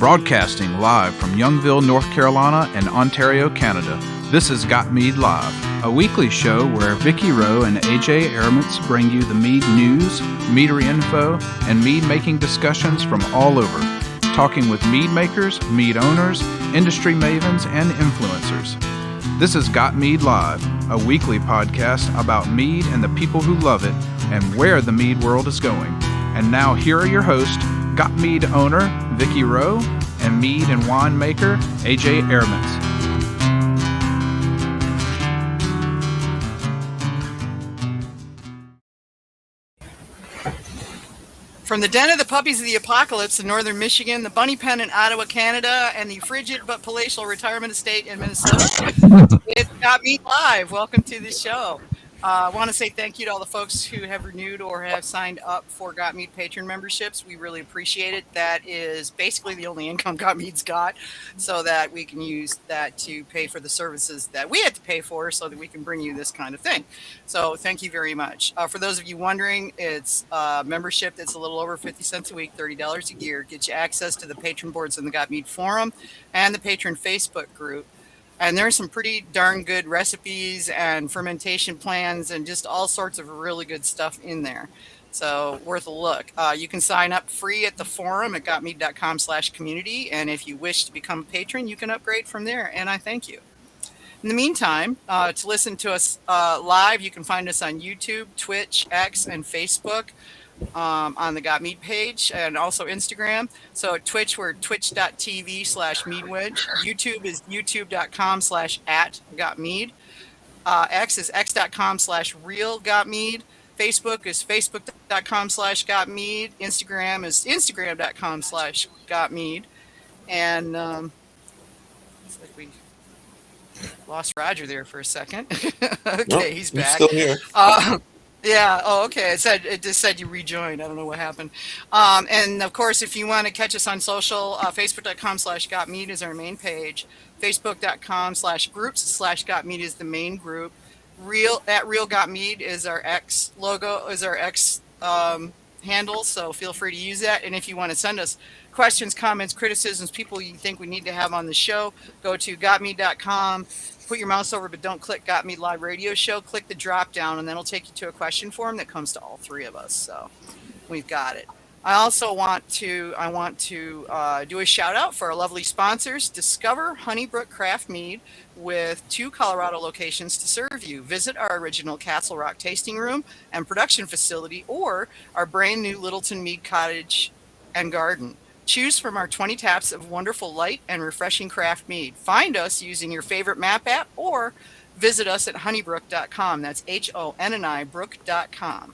Broadcasting live from Youngville, North Carolina and Ontario, Canada. This is Got Mead Live, a weekly show where Vicky Rowe and AJ Airmans bring you the mead news, meadery info, and mead making discussions from all over, talking with mead makers, mead owners, industry mavens, and influencers. This is Got Mead Live, a weekly podcast about mead and the people who love it and where the mead world is going. And now here are your hosts, Got Mead owner Vicky Rowe and mead and wine maker AJ Airmans. From the den of the puppies of the apocalypse in northern Michigan, the bunny pen in Ottawa, Canada, and the frigid but palatial retirement estate in Minnesota, it's Got Mead Live. Welcome to the show. I want to say thank you to all the folks who have renewed or have signed up for Got Mead patron memberships. We really appreciate it. That is basically the only income Got Mead's got, so that we can use that to pay for the services that we had to pay for so that we can bring you this kind of thing. So thank you very much. For those of you wondering, it's a membership that's a little over 50 cents a week, $30 a year. Gets you access to the patron boards in the Got Mead forum and the patron Facebook group. And there's some pretty darn good recipes and fermentation plans and just all sorts of really good stuff in there. So worth a look. You can sign up free at the forum at gotmead.com/community. And if you wish to become a patron, you can upgrade from there. And I thank you. In the meantime, to listen to us live, you can find us on YouTube, Twitch, X, and Facebook. On the Got Mead page and also Instagram. So at Twitch, we're twitch.tv/meadwedge. YouTube is youtube.com/@gotmead. X is x.com/realgotmead. Facebook is facebook.com/gotmead. Instagram is instagram.com/gotmead. And it's like we lost Roger there for a second. Okay, nope, he's back. Still here. Yeah. Oh, okay. It just said you rejoined. I don't know what happened. And of course, if you want to catch us on social, facebook.com/gotmead is our main page. Facebook.com/groups/gotmead is the main group. @realgotmead is our X logo, is our X handle. So feel free to use that. And if you want to send us questions, comments, criticisms, people you think we need to have on the show, go to gotmead.com. Put your mouse over, but don't click Got Mead Live Radio Show. Click the drop down, and then it'll take you to a question form that comes to all three of us. So we've got it. I also want to do a shout out for our lovely sponsors. Discover Honeybrook Craft Mead with 2 Colorado locations to serve you. Visit our original Castle Rock tasting room and production facility, or our brand new Littleton Mead Cottage and Garden. Choose from our 20 taps of wonderful light and refreshing craft mead. Find us using your favorite map app or visit us at honeybrook.com. That's HONNI brook.com.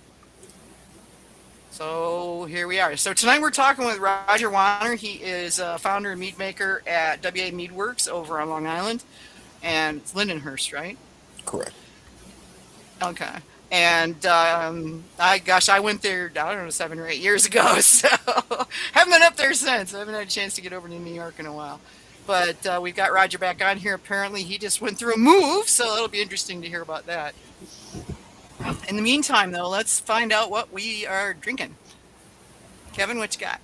So here we are. So tonight we're talking with Roger Wanner. He is a founder and mead maker at WA Meadwerks over on Long Island. And it's Lindenhurst, right? Correct. Okay. And I went there, I don't know, 7 or 8 years ago. So haven't been up there since. I haven't had a chance to get over to New York in a while. But we've got Roger back on here. Apparently he just went through a move, so it'll be interesting to hear about that. In the meantime, though, let's find out what we are drinking. Kevin, what you got?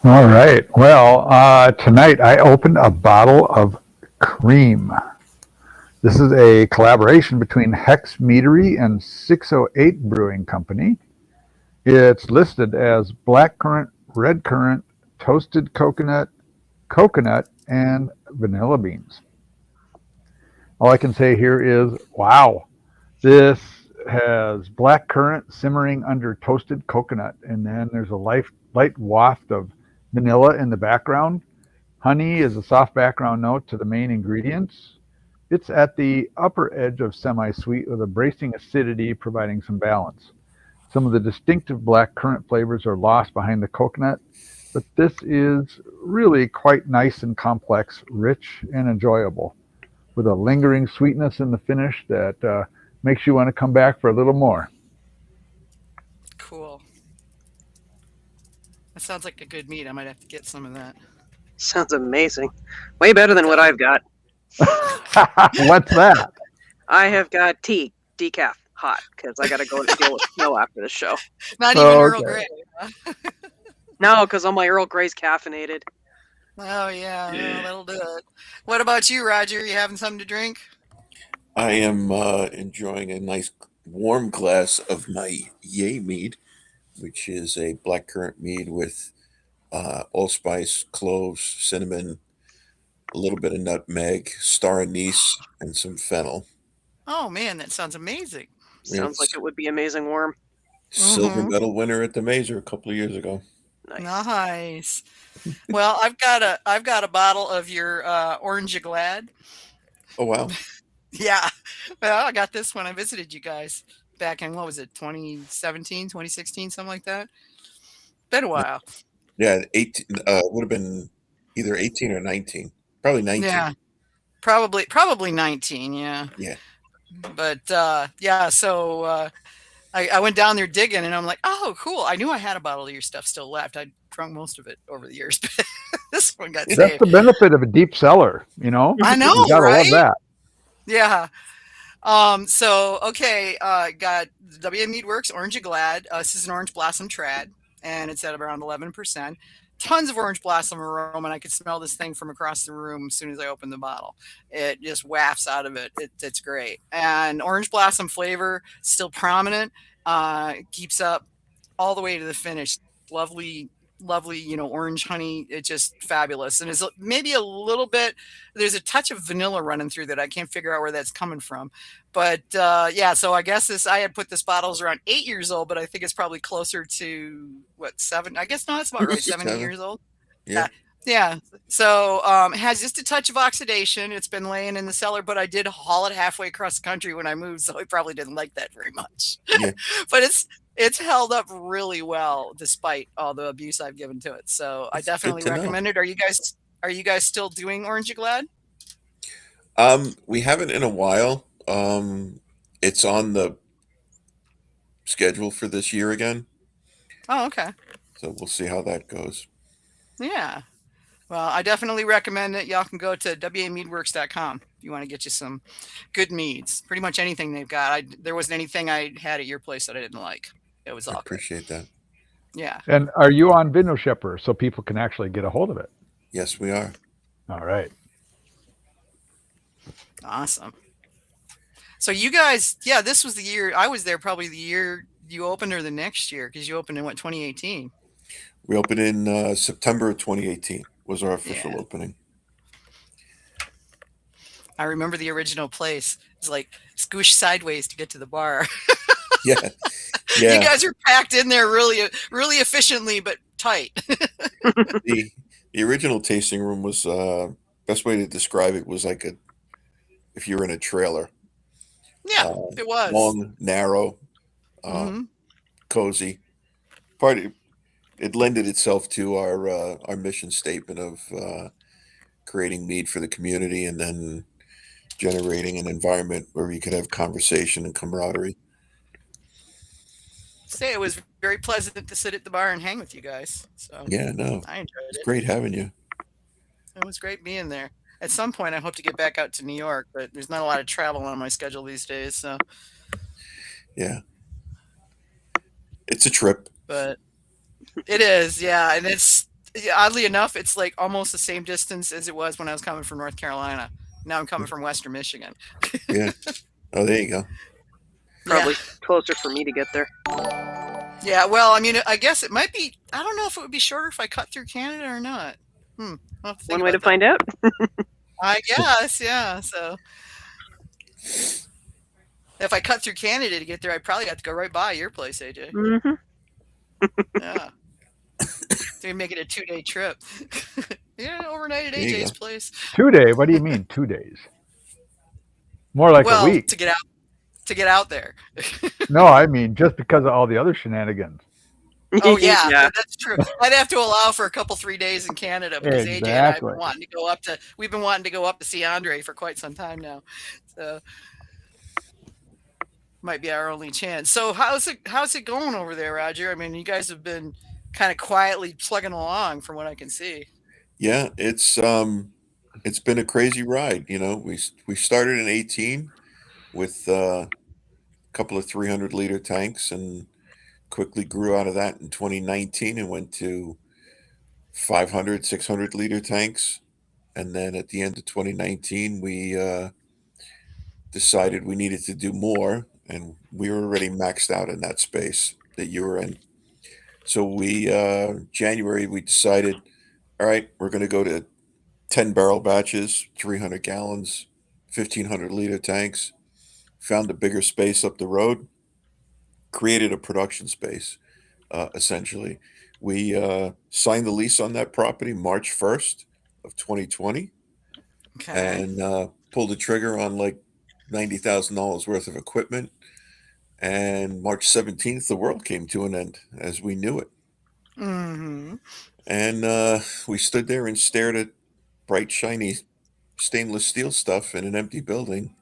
All right. Well, tonight I opened a bottle of cream. This is a collaboration between Hex Meadery and 608 Brewing Company. It's listed as blackcurrant, red currant, toasted coconut, and vanilla beans. All I can say here is, wow, this has blackcurrant simmering under toasted coconut, and then there's a light waft of vanilla in the background. Honey is a soft background note to the main ingredients. It's at the upper edge of semi-sweet with a bracing acidity providing some balance. Some of the distinctive black currant flavors are lost behind the coconut, but this is really quite nice and complex, rich and enjoyable, with a lingering sweetness in the finish that makes you want to come back for a little more. Cool. That sounds like a good meat. I might have to get some of that. Sounds amazing. Way better than what I've got. What's that? I have got tea, decaf, hot, because I got to go deal with snow after the show. Not even Earl Grey. No, because all my Earl Grey's caffeinated. Oh yeah, well, that'll do it. What about you, Roger? You having something to drink? I am enjoying a nice warm glass of my Yay mead, which is a blackcurrant mead with allspice, cloves, cinnamon, a little bit of nutmeg, star anise, and some fennel. Oh man, that sounds amazing. Sounds like It's it would be amazing warm. silver Mm-hmm. medal winner at the Mazer a couple of years ago. Nice. Nice. Well, I've got a bottle of your Orange Glad. Oh wow! Yeah. Well, I got this when I visited you guys back in what was it, 2017, 2016, something like that. Been a while. Yeah, 18 would have been either 18 or 19. Probably 19. Yeah. Probably 19, yeah. Yeah, But yeah, so I went down there digging and I'm like, oh, cool. I knew I had a bottle of your stuff still left. I drunk most of it over the years, but this one got That's the saved. benefit of a deep cellar, you know? I know, You gotta love right? that. Yeah. So okay, got WA Meadwerks Orange Glad. This is an orange blossom trad, and it's at around 11%. Tons of orange blossom aroma, and I could smell this thing from across the room as soon as I opened the bottle. It just wafts out of it. It's great, and orange blossom flavor still prominent. Keeps up all the way to the finish. Lovely, lovely, orange honey. It's just fabulous. And it's maybe a little bit, there's a touch of vanilla running through that. I can't figure out where that's coming from. But yeah, so I guess I had put this bottle's around 8 years old, but I think it's probably closer to what, 7? I guess no, that's about right. 7, 8 7. years old. Yeah. Yeah. So it has just a touch of oxidation. It's been laying in the cellar, but I did haul it halfway across the country when I moved, so I probably didn't like that very much. Yeah. But it's held up really well despite all the abuse I've given to it. So I It's good definitely to know. recommend it. Are you guys still doing Orange Glad? We haven't in a while. It's on the schedule for this year again, Oh, okay. so we'll see how that goes. Yeah. Well, I definitely recommend it. Y'all can go to wameadwerks.com if you want to get you some good meads. Pretty much anything they've got. There wasn't anything I had at your place that I didn't like. It was I all good. appreciate that. Yeah. And are you on Vino Shipper so people can actually get a hold of it? Yes, we are. All right. Awesome. So you guys, yeah, this was the year I was there, probably the year you opened or the next year, because you opened in what, 2018? We opened in September of 2018 was our official Yeah. opening. I remember the original place. It's like scoosh sideways to get to the bar. Yeah, You yeah. guys are packed in there really, really efficiently, but tight. The original tasting room was best way to describe it was like if you were in a trailer, Yeah, uh, it was. long, narrow, Hmm. cozy. It lended itself to our mission statement of creating mead for the community and then generating an environment where you could have conversation and camaraderie. Say it was very pleasant to sit at the bar and hang with you guys. So Yeah, no, I enjoyed it's it. great having you. It was great being there. At some point, I hope to get back out to New York, but there's not a lot of travel on my schedule these days. So, Yeah, it's a trip. but it is, yeah, and it's oddly enough, it's like almost the same distance as it was when I was coming from North Carolina. Now I'm coming from Western Michigan. Yeah. Oh, there you go. Probably closer for me to get there. Yeah, well, I mean, I guess it might be. I don't know if it would be shorter if I cut through Canada or not. I'll have to think One way to about that. find out. I guess, yeah. So if I cut through Canada to get there, I probably have to go right by your place, AJ. Hmm. Yeah. So we make it a 2-day trip. Yeah, overnight at There you AJ's go. place. 2 day? What do you mean 2 days? More like a Well, week. to get out there. No, I mean just because of all the other shenanigans. Oh yeah, Yeah. that's true. I'd have to allow for a couple 3 days in Canada because AJ and I have Exactly. been wanting to go up to. We've been wanting to go up to see Andre for quite some time now, so might be our only chance. So how's it going over there, Roger? I mean, you guys have been kind of quietly plugging along, from what I can see. Yeah, it's been a crazy ride. You know, we started in 18 with a couple of 300-liter tanks and quickly grew out of that in 2019 and went to 500, 600 liter tanks. And then at the end of 2019, we decided we needed to do more, and we were already maxed out in that space that you were in. So January, we decided, all right, we're going to go to 10 barrel batches, 300 gallons, 1,500 liter tanks, found a bigger space up the road, created a production space, essentially. We signed the lease on that property March 1st of 2020 Okay. and pulled the trigger on like $90,000 worth of equipment. And March 17th, the world came to an end as we knew it. Mm-hmm. And we stood there and stared at bright, shiny stainless steel stuff in an empty building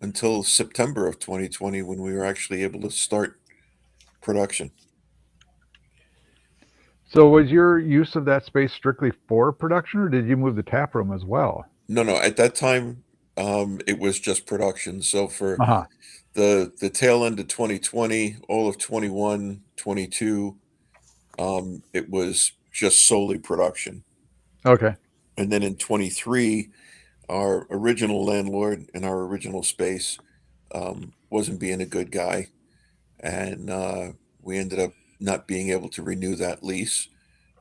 until September of 2020 when we were actually able to start production. So was your use of that space strictly for production, or did you move the tap room as well? No. At that time, it was just production. So for Uh-huh. the tail end of 2020, all of 21, 22, it was just solely production. Okay. And then in 23, our original landlord in our original space wasn't being a good guy. And we ended up not being able to renew that lease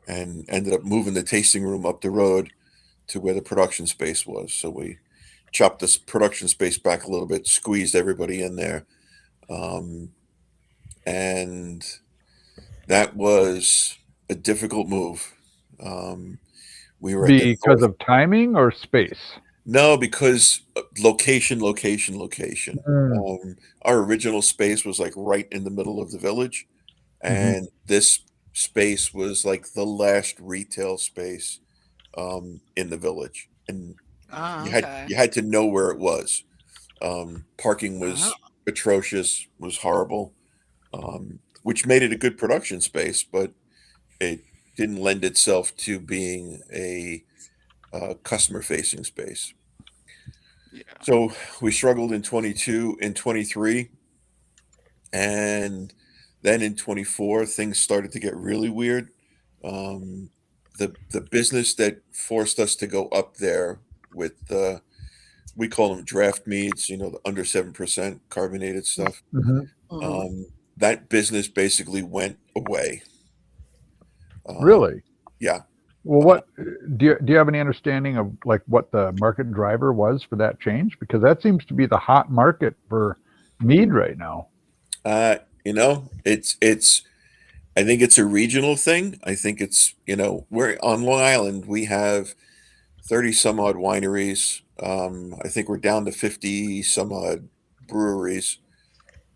and ended up moving the tasting room up the road to where the production space was. So we chopped this production space back a little bit, squeezed everybody in there. And that was a difficult move. We were at the Because north. of timing or space? No, because location. Mm. Our original space was like right in the middle of the village, Hmm. and this space was like the last retail space in the village, and Oh, you had okay. you had to know where it was. Parking Oh, was atrocious, was horrible, which made it a good production space, but it didn't lend itself to being a customer facing space. yeah. So we struggled in 22 and 23, and then in 24 things started to get really weird. Um, the business that forced us to go up there with we call them draft meads, the under 7% carbonated stuff. Hmm. Mhm. Um, that business basically went away. Uh, Really? yeah. Well, Uh, do you have any understanding of like what the market driver was for that change? Because that seems to be the hot market for mead right now. it's I think it's a regional thing. I think it's, we're on Long Island. We have 30 some odd wineries. I think we're down to 50 some odd breweries.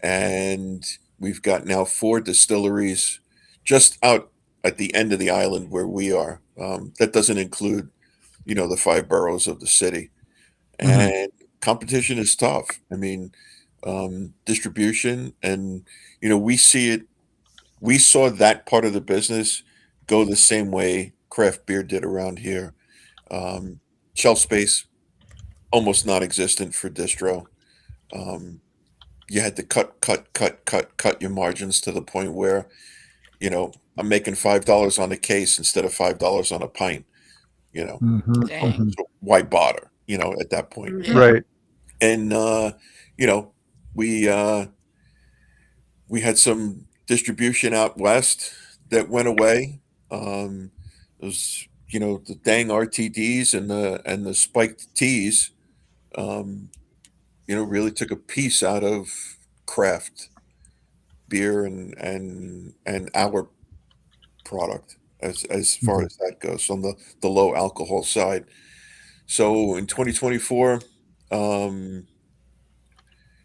And we've got now four distilleries just out at the end of the island where we are. That doesn't include, the five boroughs of the city. Hmm. And competition is tough. I mean, distribution and, we see it we saw that part of the business go the same way craft beer did around here. Um, Shelf space almost non-existent for distro. Um, you had to cut your margins to the point where I'm making $5 on a case instead of $5 on a pint. You know, Hmm. Dang. Hmm. so why bother? At that point, Mhm. Yeah. Right. and you know, we we had some distribution out west that went away. Those, the dang RTDs and the spiked teas, um, really took a piece out of craft beer and our product as far Hmm. as that goes on the low alcohol side. So in 2024, um,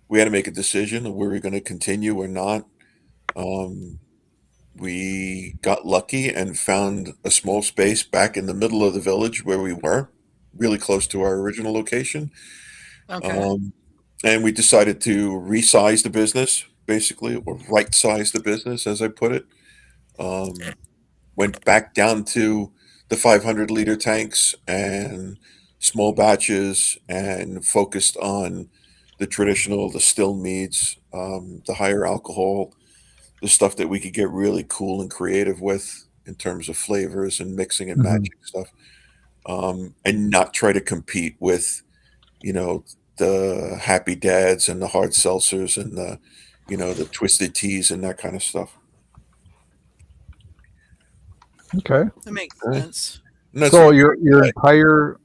we had to make a decision of were we going to continue or not. Um, We got lucky and found a small space back in the middle of the village where we were, really close to our original location. Okay. Um, and we decided to resize the business, basically, or right size the business, as I put it. Um, Went back down to the 500-liter tanks and small batches and focused on the traditional, the still meads, the higher alcohol, the stuff that we could get really cool and creative with in terms of flavors and mixing and Mhm. matching stuff, and not try to compete with, the Happy Dads and the hard seltzers and the twisted teas and that kind of stuff. Okay. That makes Okay. sense. And that's So what your entire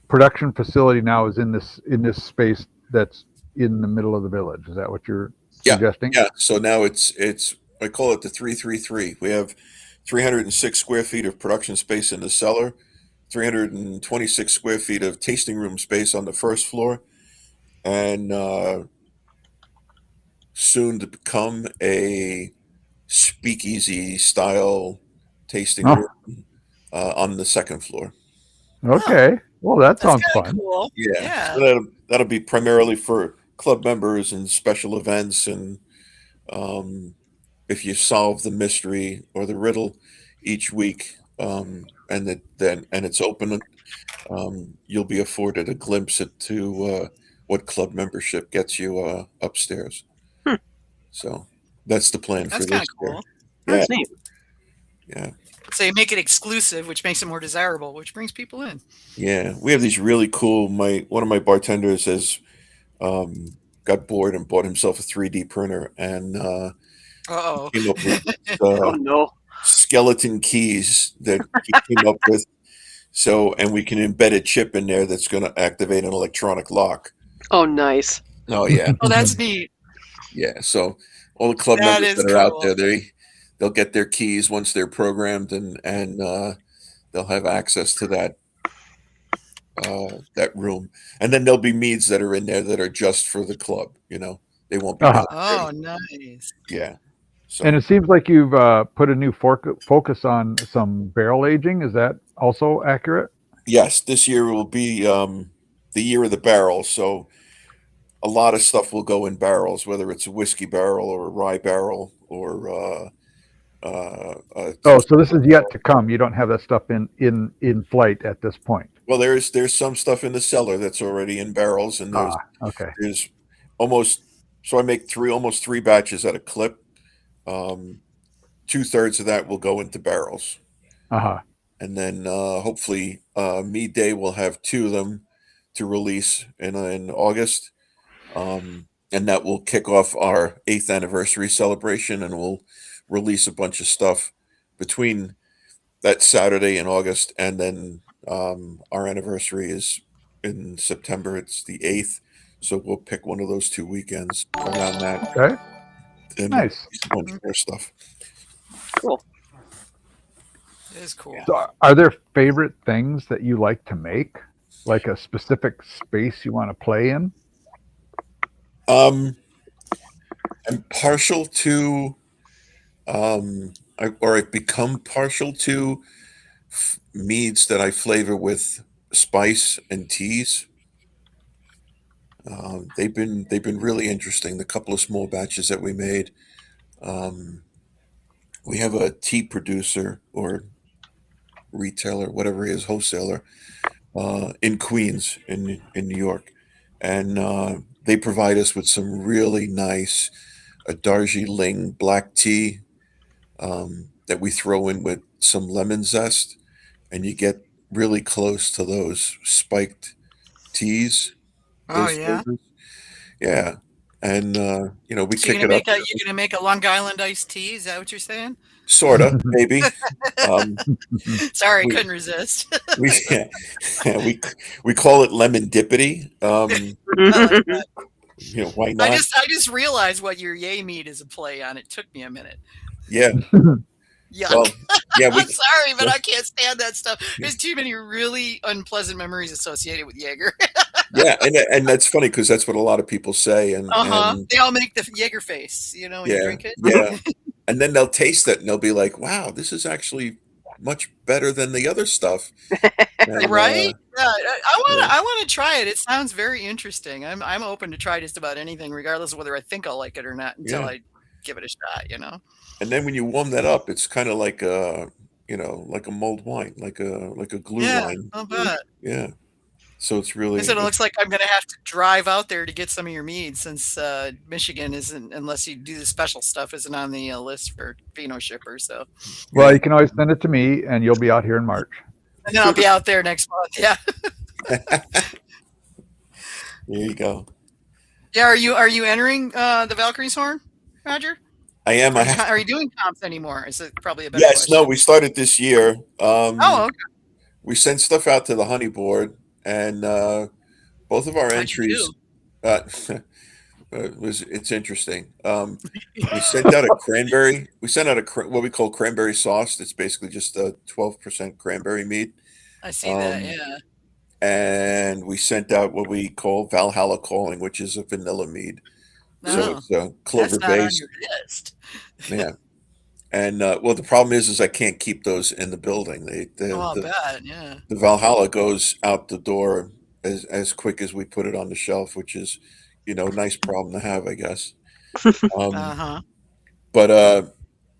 production facility now is in this space that's in the middle of the village. Is that what you're yeah, suggesting? yeah. So now it's I call it the 333. We have 306 square feet of production space in the cellar, 326 square feet of tasting room space on the first floor, and soon to become a speakeasy style tasting Oh, room on the second floor. Oh, okay. Well, that that's sounds kind of fun. cool. Yeah, Yeah. so that'll be primarily for club members and special events, and um, if you solve the mystery or the riddle each week, and it's open, you'll be afforded a glimpse into what club membership gets you upstairs. Hmm, So that's the plan for That's kind this of year. cool. Yeah, that's neat. yeah, So you make it exclusive, which makes it more desirable, which brings people in. yeah. We have these really cool. My One of my bartenders has um, got bored and bought himself a 3D printer, and Uh-oh. came up with Oh no. skeleton keys that he came up with. So, and we can embed a chip in there that's going to activate an electronic lock. Oh, nice. Oh yeah, Oh, that's neat. yeah. So all the club That members is that are out cool. there, they'll get their keys once they're programmed, and they'll have access to that room. And then there'll be meads that are in there that are just for the club. They won't be Uh-huh. downstairs. Oh, nice. Yeah. And So it seems like you've put a new focus on some barrel aging. Is that also accurate? yes, this year will be the year of the barrel. So a lot of stuff will go in barrels, whether it's a whiskey barrel or a rye barrel or Oh, so this is yet to come. You don't have that stuff in flight at this point. well, there's some stuff in the cellar that's already in barrels, and there's Ah, okay. there's almost so I make almost three batches at a clip. Um, 2/3 of that will go into barrels, Uh-huh. and then hopefully Mead Day will have two of them to release in August. And that will kick off our 8th anniversary celebration, and we'll release a bunch of stuff between that Saturday in August, and then our anniversary is in September. It's the 8th, so we'll pick one of those 2 weekends around that, Okay. and Nice. release a bunch more stuff. Cool. It is cool. So are there favorite things that you like to make? Like a specific space you want to play in? Um, I'm partial to, I've become partial to meads that I flavor with spice and teas. They've been really interesting. The couple of small batches that we made. Um, we have a tea producer or retailer, whatever he is, wholesaler, in Queens, in New York, and they provide us with some really nice Darjeeling black tea that we throw in with some lemon zest, and you get really close to those spiked teas, Oh, those yeah. flavors. Yeah, and we So you're kick gonna it up, make a Long Island iced tea? Is that what you're saying? sorta, maybe. Um, Sorry, we couldn't resist. we we call it lemon dippity. I like Mm-hmm. that. Why I not? just I just realized what your yay meat is a play on. It took me a minute. Yeah. Yuck. Well, yeah, I'm sorry, but I can't stand that stuff. There's too many really unpleasant memories associated with Jaeger. yeah, and that's funny because that's what a lot of people say, Uh-huh. and They all make the Jaeger face, when you yeah, drink it. yeah, and then they'll taste it and they'll be like, "Wow, this is actually much better than the other stuff." And Right? Yeah, I yeah, wanna try it. It sounds very interesting. I'm open to try just about anything, regardless of whether I think I'll like it or not, until yeah, I give it a shot. and then when you warm that up, it's kind of like a mulled wine, like a glue Yeah, wine. I'll bet. Yeah, So it's really. I said it looks like I'm going to have to drive out there to get some of your mead since Michigan isn't, unless you do the special stuff, isn't on the list for Vino shipper. So, Well, you can always send it to me, and you'll be out here in March. and then I'll be out there next month. Yeah. There you go. Yeah. Are you entering the Valkyrie's Horn, Roger? I am. Are you doing comps anymore? Is it probably a better Yes. question? No. We started this year. Oh, okay. We sent stuff out to the honey board, and both of our How'd you entries. do? It's interesting. We sent out a cranberry. We sent out what we call cranberry sauce. It's basically just a 12% cranberry mead. I see that. Yeah. And we sent out what we call Valhalla Calling, which is a vanilla mead. So No, it's clover that's not on based. your list. Yeah. And well, the problem is I can't keep those in the building. Oh, I bet. Yeah. The Valhalla goes out the door as quick as we put it on the shelf, which is, nice problem to have, I guess. But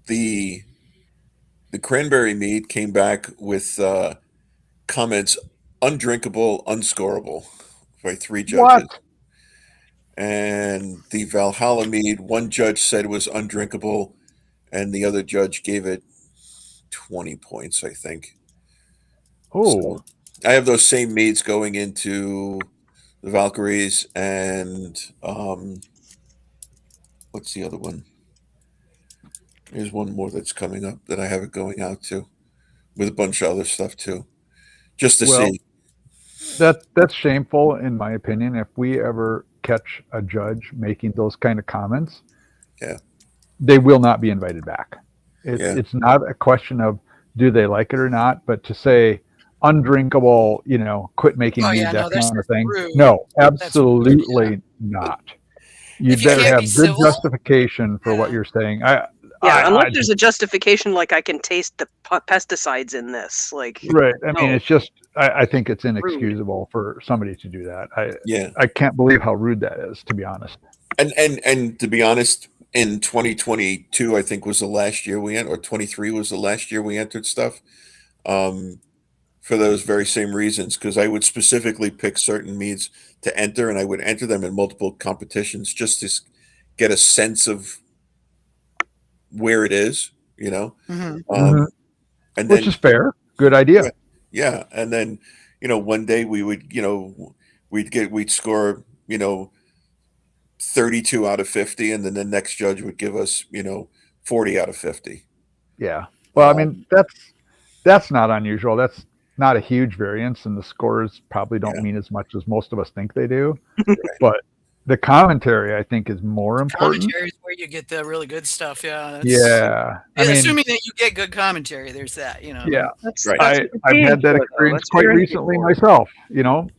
the cranberry mead came back with comments undrinkable, unscorable by 3 judges. What? And the Valhalla mead, one judge said was undrinkable, and the other judge gave it 20 points, I think. Oh, So I have those same meads going into the Valkyries, and what's the other one? There's one more that's coming up that I have it going out to, with a bunch of other stuff too, just to Well, see. that's shameful, in my opinion. If we ever catch a judge making those kind of comments, Yeah. they will not be invited back. Yeah. It's not a question of do they like it or not, but to say undrinkable, quit making Oh, mead, yeah, no, that that's kind of thing. rude. No, That's absolutely rude, not. You If you better can't have be good civil, justification for what yeah. you're saying. Yeah, unless there's a justification, like I can taste the pesticides in this. Like, Right. I mean, No. it's just, I think it's inexcusable for somebody to do that. Yeah. I can't believe how rude that is, to be honest. And to be honest, in 2022, I think was the last year we entered, or 23 was the last year we entered stuff, for those very same reasons, because I would specifically pick certain meads to enter, and I would enter them in multiple competitions just to get a sense of where it is, Mhm. Mhm. and Which then is fair. Good idea. yeah, and then one day we would we'd score 32 out of 50, and then the next judge would give us 40 out of 50. Yeah. Well, I Um, mean, that's not unusual. That's not a huge variance, and the scores probably don't Yeah. mean as much as most of us think they do. But the commentary, I think, is more important. Commentary is where you get the really good stuff. Yeah. That's, Yeah. I mean, assuming that you get good commentary, there's that. yeah. that's, Right. that's what you're I've paying had that for, though. experience That's what quite you're entering recently for. myself.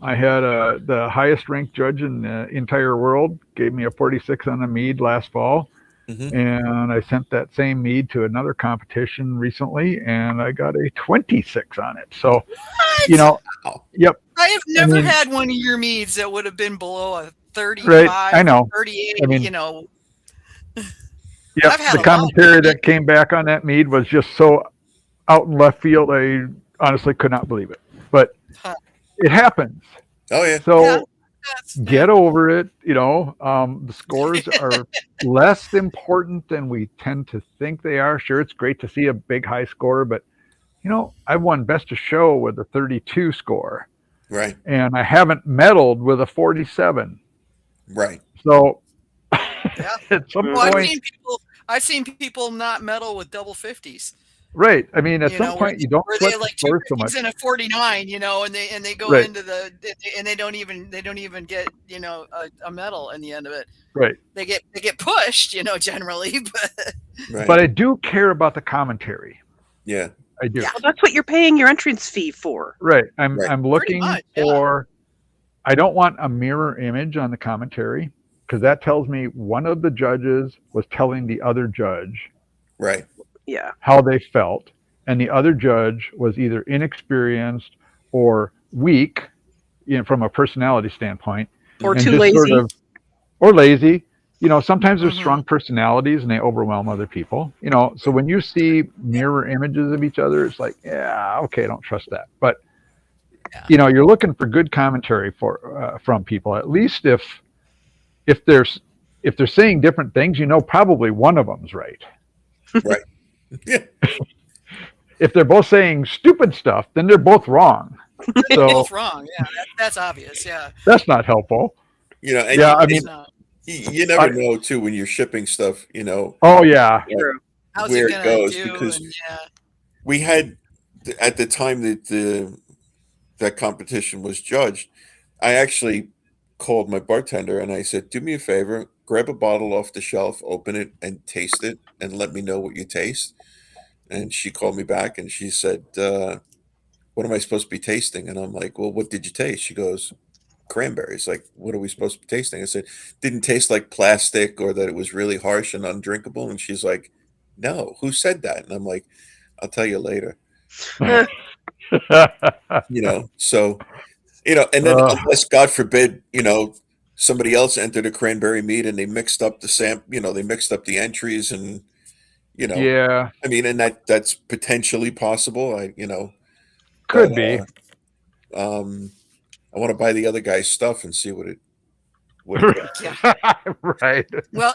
I had the highest ranked judge in the entire world gave me a 46 on a mead last fall. Mhm. And I sent that same mead to another competition recently, and I got a 26 on it. So, What? yep. I have never mean- had one of your meads that would have been below a 35, Right, I know. 38, I mean- I've Yep. had The a lot. commentary that came back on that mead was just so out in left field. I honestly could not believe it, but Huh. it happens. Oh yeah. So Yeah. get over it. The scores are less important than we tend to think they are. Sure, it's great to see a big high score, but I won best of show with a 32 score, Right. and I haven't medaled with a 47. Right. So Yeah. at some Well, point, I've seen people not medal with double 50s. right? I mean, at You some know, point, you don't Where sweat they the like two score so 50s much. and a 49, and they go Right. into and they don't even get a medal in the end of it. Right. They get pushed, generally, but Right. But I do care about the commentary. yeah. I do. Yeah. Well, that's what you're paying your entrance fee for. Right. I'm Right. looking much, yeah. for. I don't want a mirror image on the commentary, because that tells me one of the judges was telling the other judge Right. Yeah. how they felt, and the other judge was either inexperienced or weak, from a personality standpoint, Or and too just lazy. or lazy. Sometimes there's Mhm. strong personalities and they overwhelm other people. So when you see mirror images of each other, it's like, yeah, okay, I don't trust that. But you're looking for good commentary from people. At least if they're saying different things, probably one of them's right. Right. Yeah. If they're both saying stupid stuff, then they're both wrong. They're So both wrong. Yeah, that's obvious. Yeah. that's not helpful. And Yeah, I It's mean, not. you never know too when you're shipping stuff. oh yeah, True. How's where it it gonna goes do? because And yeah. we had at the time that that competition was judged, I actually called my bartender and I said, "Do me a favor, grab a bottle off the shelf, open it, and taste it, and let me know what you taste." And she called me back and she said, "What am I supposed to be tasting?" And I'm like, "Well, what did you taste?" She goes, "Cranberries." Like, what are we supposed to be tasting? I said, "Didn't taste like plastic or that it was really harsh and undrinkable." And she's like, "No, who said that?" And I'm like, "I'll tell you later." So and then unless God forbid, somebody else entered a cranberry mead and they mixed up they mixed up the entries and yeah, I mean, and that's potentially possible. But could be. I want to buy the other guy's stuff and see what it tastes Yeah. like. Right. Well,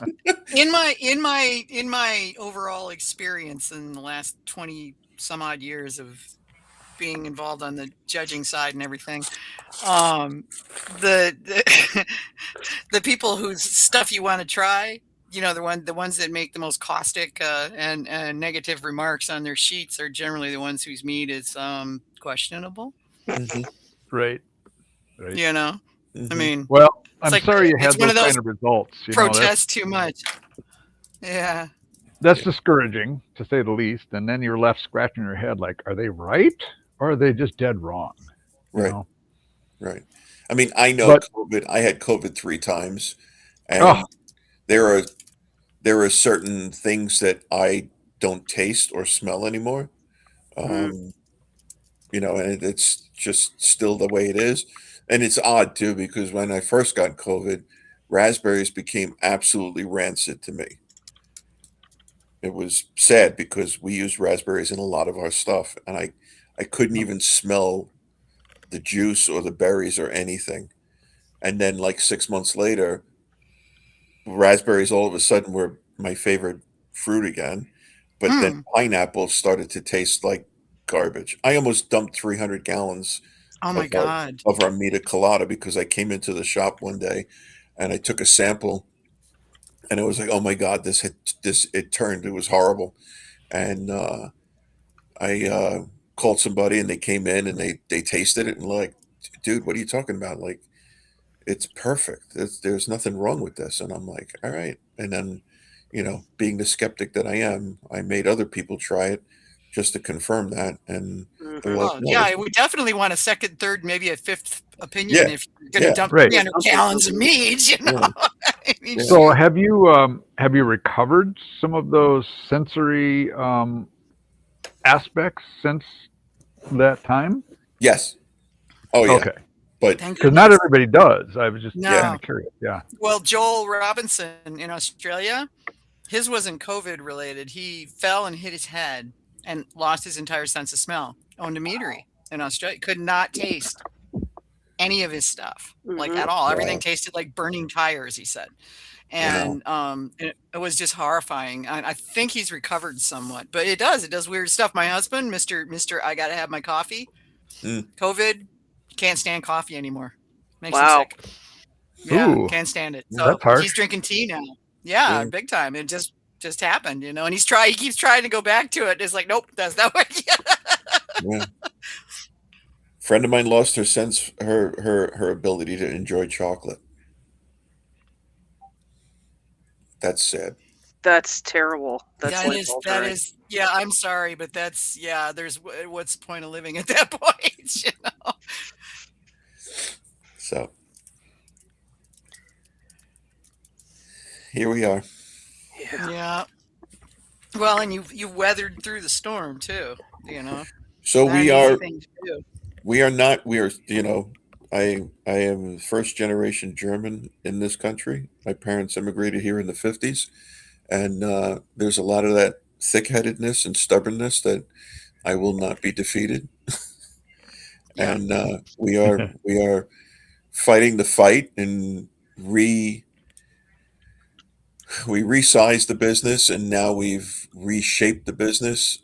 in my overall experience in the last 20 some odd years of being involved on the judging side and everything, the the people whose stuff you want to try, the ones that make the most caustic and negative remarks on their sheets are generally the ones whose meat is questionable. Mhm, Right. I mhm. mean, Well, it's I'm like sorry you it's had one those of those kind of results. protests too much. Yeah. That's Yeah. discouraging to say the least. And then you're left scratching your head, like, are they right or are they just dead wrong? Right, right. I mean, I know But COVID. I had COVID 3 times, oh, and there are there are certain things that I don't taste or smell anymore. Mm. Um, and it's just still the way it is. And it's odd too because when I first got COVID, raspberries became absolutely rancid to me. It was sad because we use raspberries in a lot of our stuff, and I couldn't even smell the juice or the berries or anything. And then like 6 months later, raspberries all of a sudden were my favorite fruit again. But then Hmm. pineapple started to taste like garbage. I almost dumped 300 gallons Oh my of our God. of our Mita colada because I came into the shop one day and I took a sample and I was like, "Oh my God, it turned. It was horrible." And I called somebody and they came in and they tasted it and like, "Dude, what are you talking about? Like, it's perfect. There's nothing wrong with this." And I'm like, "All right." And then, being the skeptic that I am, I made other people try it just to confirm that, and they're Mhm. like, Well, "No, yeah, this I is would definitely want a second, third, maybe a fifth opinion yeah, if you're going to yeah, dump right. 300 gallons of mead. yeah, I mean, yeah." So shoot. have you recovered some of those sensory aspects since that time? Yes. Oh yeah. Okay, But Thank because not goodness. everybody does. I was just yeah. kind No. of curious. Yeah. Well, Joel Robinson in Australia, his wasn't COVID related. He fell and hit his head and lost his entire sense of smell. Owned a meadery in Australia. Could not taste any of his stuff, like Mhm. at all. Everything Wow. tasted like burning tires, he said. Wow. And it was just horrifying. I think he's recovered somewhat, but it does weird stuff. My husband, Mr. I gotta have my coffee. Mm, COVID, can't stand coffee anymore. Makes him Wow. sick. Yeah, Ooh, can't stand it. yeah. So that's he's harsh. drinking tea now. Yeah, Yeah. big time. It just happened, and he keeps trying to go back to it. It's like, nope, that's not what. Yeah. Friend of mine lost her ability to enjoy chocolate. That's sad. That's terrible. That's That life is that altering. is yeah. I'm sorry, but There's what's the point of living at that point? So here we are. Yeah. Yeah. Well, and you weathered through the storm too. You know, So not an easy thing to do. we are not we are I am first generation German in this country. My parents immigrated here in the 50s, and there's a lot of that thick-headedness and stubbornness that I will not be defeated. Yeah. and we are fighting the fight, and we resized the business, and now we've reshaped the business.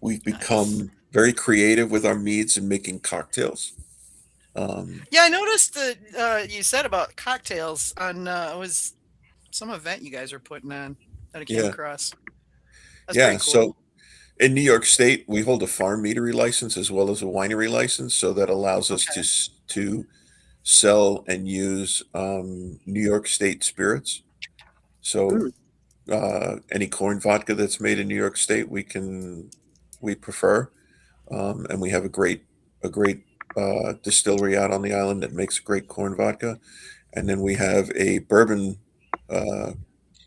We've Nice. become very creative with our meads and making cocktails. Um, Yeah, I noticed that you said about cocktails on it was some event you guys were putting on that I came yeah, across. That's yeah. pretty So cool. in New York State, we hold a farm meadery license as well as a winery license, so that allows us Okay. to sell and use New York State spirits. So Mm. any corn vodka that's made in New York State, we prefer, and we have a great distillery out on the island that makes great corn vodka, and then we have a bourbon uh,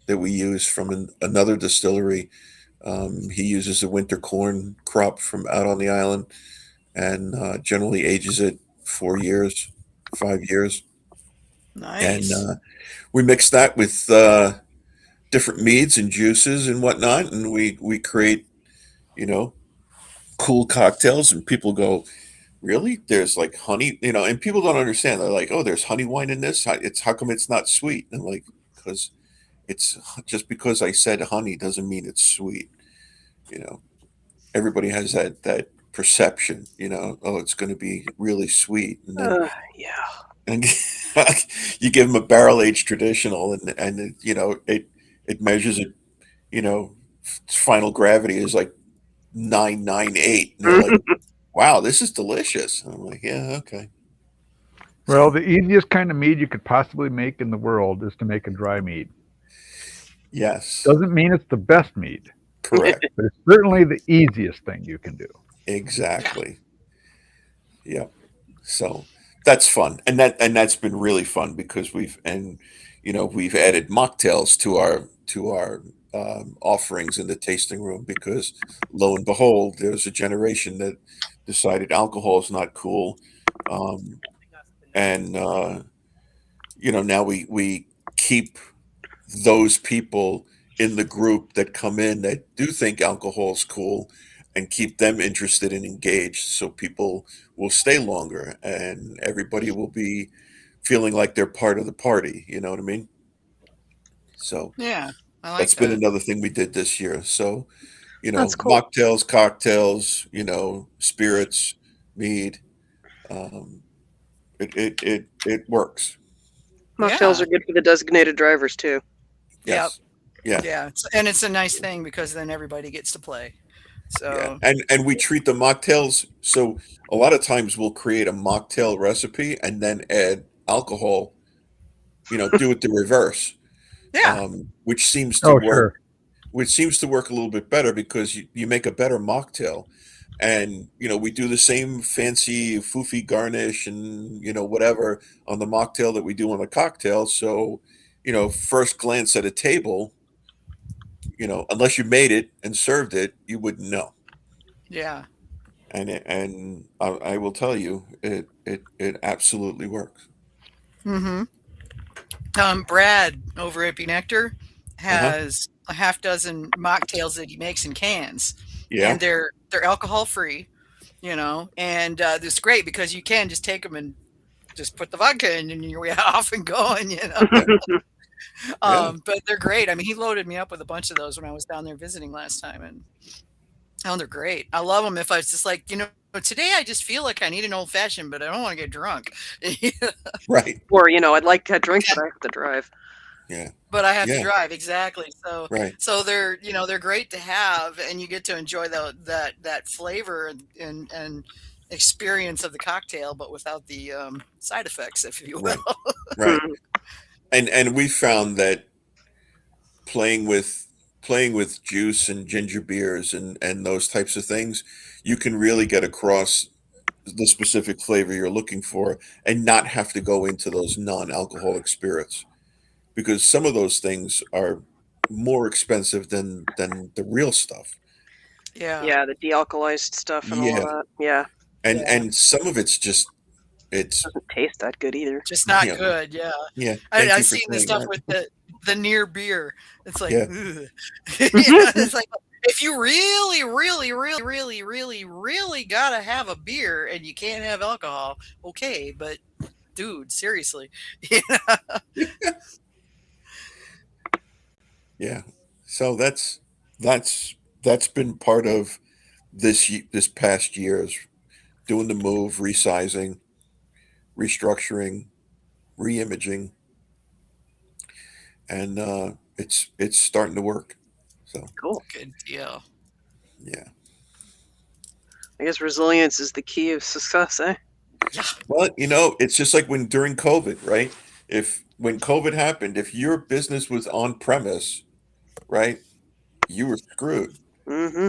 that we use from another distillery. He uses the winter corn crop from out on the island, and generally ages it 4 years, 5 years, and Nice. we mix that with different meads and juices and whatnot, and we create, you know, cool cocktails, and people go, really? There's like honey, and people don't understand. They're like, oh, there's honey wine in this. It's how come it's not sweet? And I'm like, because it's just because I said honey doesn't mean it's sweet. You know, everybody has that perception. Oh, it's going to be really sweet, and then Yeah. and you give them a barrel aged traditional, and it measures it. Final gravity is like 998, and they're like, wow, this is delicious. And I'm like, yeah, okay. Well, So the easiest kind of mead you could possibly make in the world is to make a dry mead. yes, Doesn't mean it's the best mead, correct, but it's certainly the easiest thing you can do. Yeah. exactly. Yep. So that's fun, and that's been really fun because we've added mocktails to our offerings in the tasting room, because lo and behold, there's a generation that decided alcohol is not cool, um, and now we keep those people in the group that come in that do think alcohol is cool, and keep them interested and engaged, so people will stay longer, and everybody will be feeling like they're part of the party. You know what I mean? So Yeah. I like that's been that. another thing we did this year. So, That's cool. mocktails, cocktails, spirits, mead. Um, it works. Mocktails Yeah. are good for the designated drivers too. Yep. Yes. Yeah. Yeah. And it's a nice thing because then everybody gets to play. Yeah, So and we treat the mocktails. So a lot of times we'll create a mocktail recipe and then add alcohol. Do it the reverse, yeah. which seems to Oh, work. sure. Which seems to work a little bit better, because you make a better mocktail, and we do the same fancy foofy garnish and whatever on the mocktail that we do on the cocktail. So, first glance at a table, unless you made it and served it, you wouldn't know. Yeah. And I will tell you, it absolutely works. Mm-hmm. Brad over at Be Nectar Uh-huh. has a half dozen mocktails that he makes in cans, and Yeah. they're alcohol free, and it's great because you can just take them and just put the vodka in and you're off and going. Yeah. Yeah. But they're great. I mean, he loaded me up with a bunch of those when I was down there visiting last time, and oh, they're great. I love them. If I was just like, today I just feel like I need an old fashioned, but I don't want to get drunk. Right. Or, I'd like to drink, but I have to drive. Yeah. But I have to Yeah. drive, exactly. So Right. so they're great to have, and you get to enjoy that flavor and experience of the cocktail, but without the side effects, if you will. Right. Right. Mm. And we found that playing with juice and ginger beers and those types of things, you can really get across the specific flavor you're looking for, and not have to go into those non-alcoholic spirits, because some of those things are more expensive than the real stuff. Yeah, Yeah, the de-alkalized stuff and all of Yeah. that. Yeah, yeah, And some of it's doesn't taste that good either. just not yeah. good. Yeah, Yeah, thank I've you for seen the saying stuff that. with the near beer. It's like, Yeah. ugh. It's like if you really, really, really, really, really, really gotta have a beer and you can't have alcohol, okay, but dude, seriously. Yeah. So that's been part of this past year is doing the move, resizing, restructuring, reimaging, and it's starting to work. So Cool. Good deal. yeah. I guess resilience is the key of success, eh? Yeah. Well, it's just like when during COVID, right? If when COVID happened, if your business was on premise, right, you were screwed. Mm-hmm.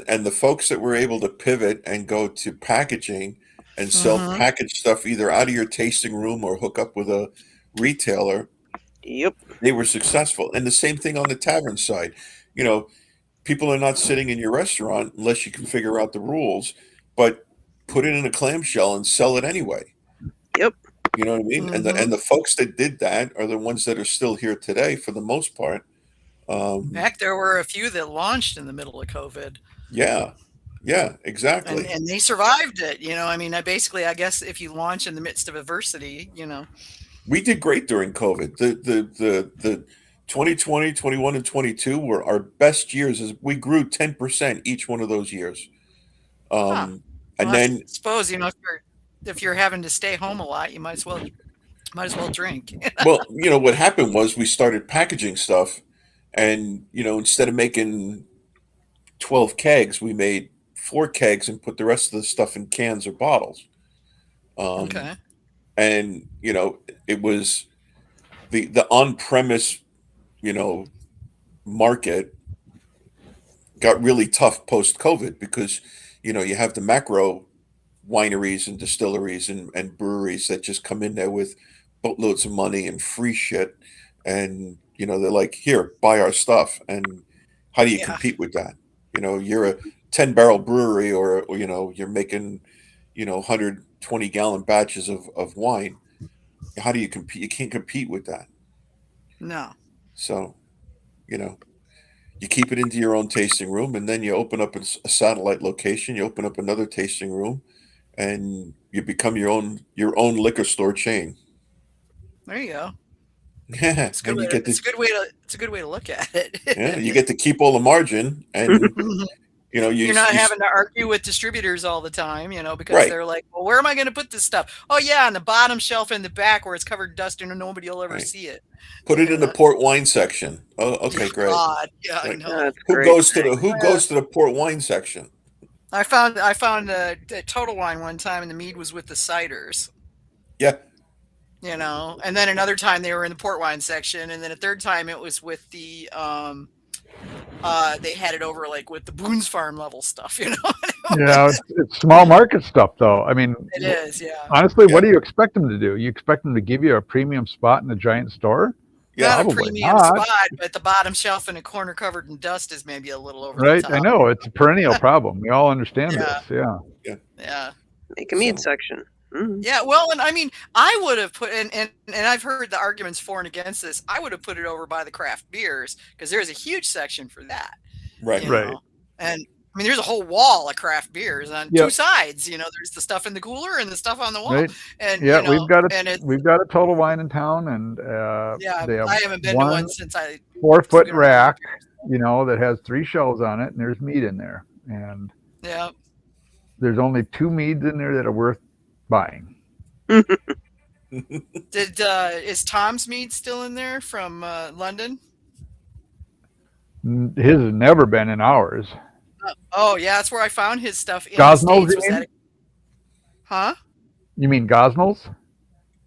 And the folks that were able to pivot and go to packaging and sell Mm-hmm. packaged stuff either out of your tasting room or hook up with a retailer, Yep. they were successful. And the same thing on the tavern side. You know, people are not sitting in your restaurant unless you can figure out the rules, but put it in a clamshell and sell it anyway. Yep. You know what I mean? And the Mm-hmm. and the folks that did that are the ones that are still here today for the most part. Heck, there were a few that launched in the middle of COVID. Yeah. Yeah, exactly. And they survived it. I mean, I guess if you launch in the midst of adversity, We did great during COVID. The 2020, 21, and 22 were our best years as we grew 10% each one of those years. huh. And Well, I then, suppose, if you're having to stay home a lot, you might as well drink. well, what happened was we started packaging stuff and, instead of making 12 kegs, we made 4 kegs and put the rest of the stuff in cans or bottles. Um, Okay. and, it was the on-premise, you know, market got really tough post COVID because you have the macro wineries and distilleries and breweries that just come in there with boatloads of money and free shit, and they're like, here, buy our stuff. And how do you Yeah. compete with that? You're a 10-barrel brewery, or you're making 120-gallon batches of wine. How do you compete? You can't compete with that. No. So you know you keep it into your own tasting room, and then you open up a satellite location. You open up another tasting room, and you become your own liquor store chain. There you go. Yeah, It's a good and way you to, get to it's a good way to it's a good way to look at yeah, you it. get to keep all the margin, and Mhm. you You're not you having to argue with distributors all the time, because right, they're like, well, where am I going to put this stuff? Oh, yeah, on the bottom shelf in the back where it's covered in dust and nobody will ever right. see it. Put it in the Yeah. port wine section. Oh, Dear okay, great. God. Yeah, I Right. know. That's Who great. goes to the who Yeah. goes to the port wine section? I found a Total Wine one time, and the mead was with the ciders. Yeah, And then another time they were in the port wine section, and then a third time it was with the they had it over like with the Boone's Farm level stuff. It's small market stuff, though. I mean, It is, yeah. honestly, yeah, what do you expect them to do? You expect them to give you a premium spot in a giant store? yeah. Not a Probably premium not, spot, but the bottom shelf in a corner covered in dust is maybe a little over the right? I top. know it's a perennial problem. We all understand Yeah, this. Yeah. yeah, Make a mead So section. Mm. yeah. Well, and I mean, I would have put and I've heard the arguments for and against this. I would have put it over by the craft beers because there's a huge section for that. right. Right. And I mean, there's a whole wall of craft beers on two Yep. sides. There's the stuff in the cooler and the stuff on the wall. Right. And Yeah, and it's we've got a Total Wine in town, and yeah. they have I haven't been to one since I 4-foot we don't have rack, beers. that has 3 shelves on it, and there's mead in there, and Yeah. there's only 2 meads in there that are worth buying. Is Tom's mead still in there from London? His has never been in ours. Oh yeah, that's where I found his stuff in the Gosnells, States. you Was mean? that huh? You mean Gosnells?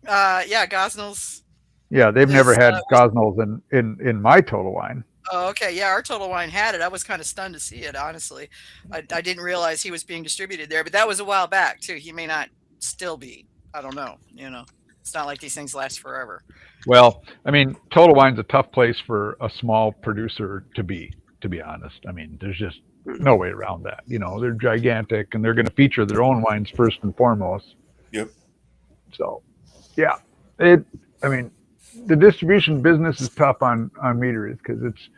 Yeah, Gosnell's. Yeah, they've never Is, had Gosnells in my Total Wine. oh, okay. Yeah, our Total Wine had it. I was kind of stunned to see it, honestly. I didn't realize he was being distributed there, but that was a while back too. He may not still be. I don't know. It's not like these things last forever. Well, I mean, Total Wine's a tough place for a small producer to be honest. I mean, there's just no way around that. They're gigantic, and they're going to feature their own wines first and foremost. Yep. So, yeah, I mean, the distribution business is tough on meaderies because it's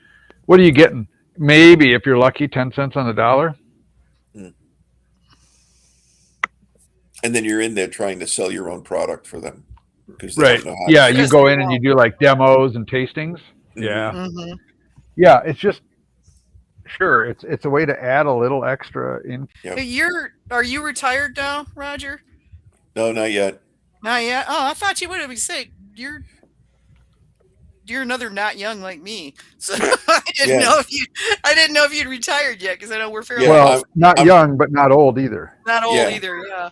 what are you getting? maybe if you're lucky, 10 cents on the dollar. And then you're in there trying to sell your own product for them because they Right. don't know how Yeah, to. you Because go they in and you won't. do like demos and tastings. Mhm. Yeah. Mhm. Yeah, it's just sure. It's a way to add a little extra in. Yeah. Hey, are you retired now, Roger? No, not yet. Not yet. Oh, I thought you would have said you're another not young like me. So I didn't Yeah. know if you'd retired yet because I know we're fairly Yeah, Well, not I'm- young, but not old either. not old Yeah. either. Yeah.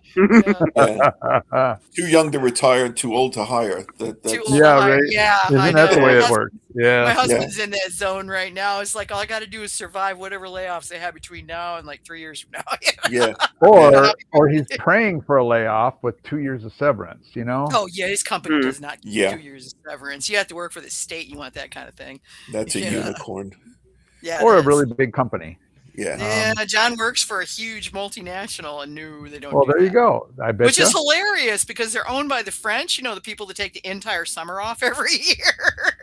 Yeah. Yeah. Too young to retire, too old to hire. That's Too old Yeah, to hire. right. Yeah, I Isn't know. that the way it works? My Yeah. husband's in that zone right now. It's like all I got to do is survive whatever layoffs they have between now and like 3 years from now. Yeah. Or he's praying for a layoff with 2 years of severance. You know. Oh yeah, his company does not give Yeah. 2 years of severance. You have to work for the state. You want that kind of thing. That's a Yeah. unicorn. Yeah. Or it a is. really big company. Yeah. Yeah, John works for a huge multinational, and no, they don't. Well, do there you that. go. I bet Which is hilarious because they're owned by the French. You know, the people that take the entire summer off every year.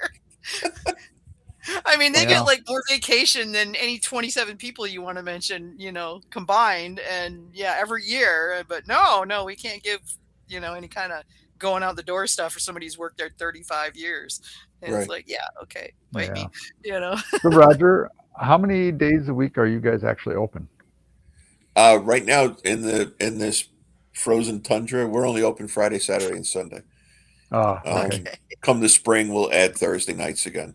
I mean, they Yeah. get like more vacation than any 27 people you want to mention, combined. And yeah, every year. But no, we can't give, any kind of going out the door stuff for somebody who's worked there 35 years. And Right. it's like, yeah, okay, bite me, So, Roger, how many days a week are you guys actually open? Right now in this frozen tundra, we're only open Friday, Saturday, and Sunday. Okay. Come the spring, we'll add Thursday nights again,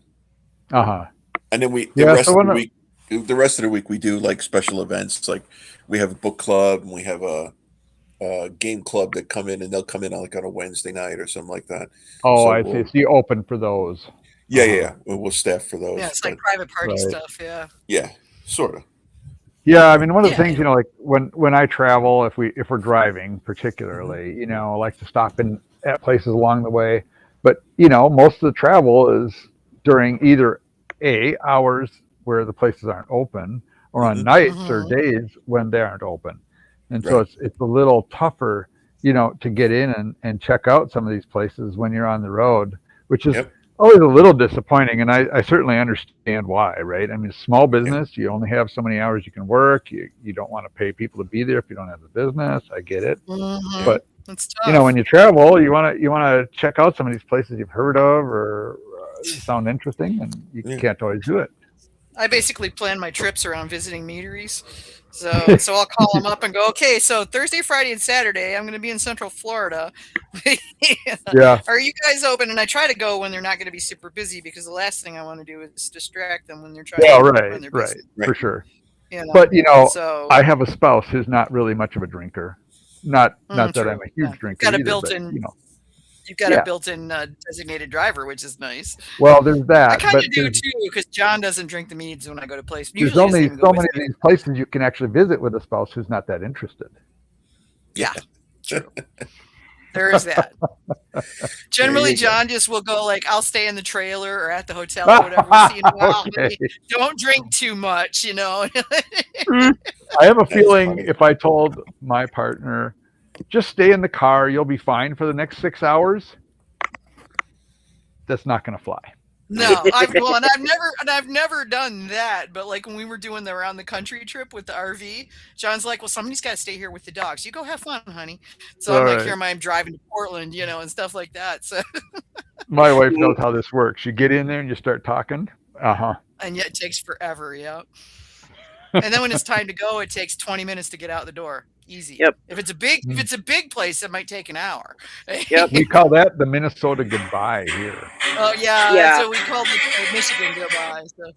Uh-huh. and then the Yeah, rest so of when the I- week. The rest of the week we do like special events, like we have a book club and we have a game club that come in and they'll come in like on a Wednesday night or something like that. Oh, So I see. So you open for those. Yeah. We'll staff for those. yeah, it's but like private party Right. stuff. Yeah. yeah, sort of. Yeah, I mean, one of the Yeah, things, like when I travel, if we're driving particularly, I like to stop in at places along the way. But, most of the travel is during either hours where the places aren't open or on Mhm. nights or Mhm. days when they aren't open. And so Right. it's a little tougher, to get in and check out some of these places when you're on the road, which is Yep. always a little disappointing. And I certainly understand why, right? I mean, small business, you only have so many hours you can work. You don't want to pay people to be there if you don't have the business. I get it. Mhm. But, It's tough. when you travel, you want to check out some of these places you've heard of or sound interesting, and you Yeah. can't always do it. I basically plan my trips around visiting meaderies. So I'll call them up and go, okay, so Thursday, Friday, and Saturday, I'm going to be in Central Florida. Yeah. Are you guys open? And I try to go when they're not going to be super busy because the last thing I want to do is distract them when they're trying Well, to right, run their right, business. for sure. But But, so I have a spouse who's not really much of a drinker. Not that true. I'm a huge Yeah. drinker Got a either, built-in- but, you've got Yeah. a built-in designated driver, which is nice. well, there's I that. kind But of do there's, too because John doesn't drink the meads when I go to places. there's Usually he doesn't only even go so with many of me. these places you can actually visit with a spouse who's not that interested. Yeah, true. There is that. Generally, you go. John just will go like, I'll stay in the trailer or at the hotel or whatever. We'll see you in a while. Okay. Don't drink too much, I have a feeling funny. if I told my partner, just stay in the car, you'll be fine for the next 6 hours, that's not going to fly. No, I've never done that. But like when we were doing the around the country trip with the RV, John's like, well, somebody's got to stay here with the dogs. You go have fun, honey. So I'm All like, right. here I'm driving to Portland, and stuff like that. So My wife knows how this works. You get in there and you start talking. Uh-huh. and yet it takes forever, yeah. And then when it's time to go, it takes 20 minutes to get out the door. Easy. Yep. If it's a big place, it might take an hour. Yep. We call that the Minnesota goodbye here. Oh yeah, Yeah. so we called it Michigan goodbye. So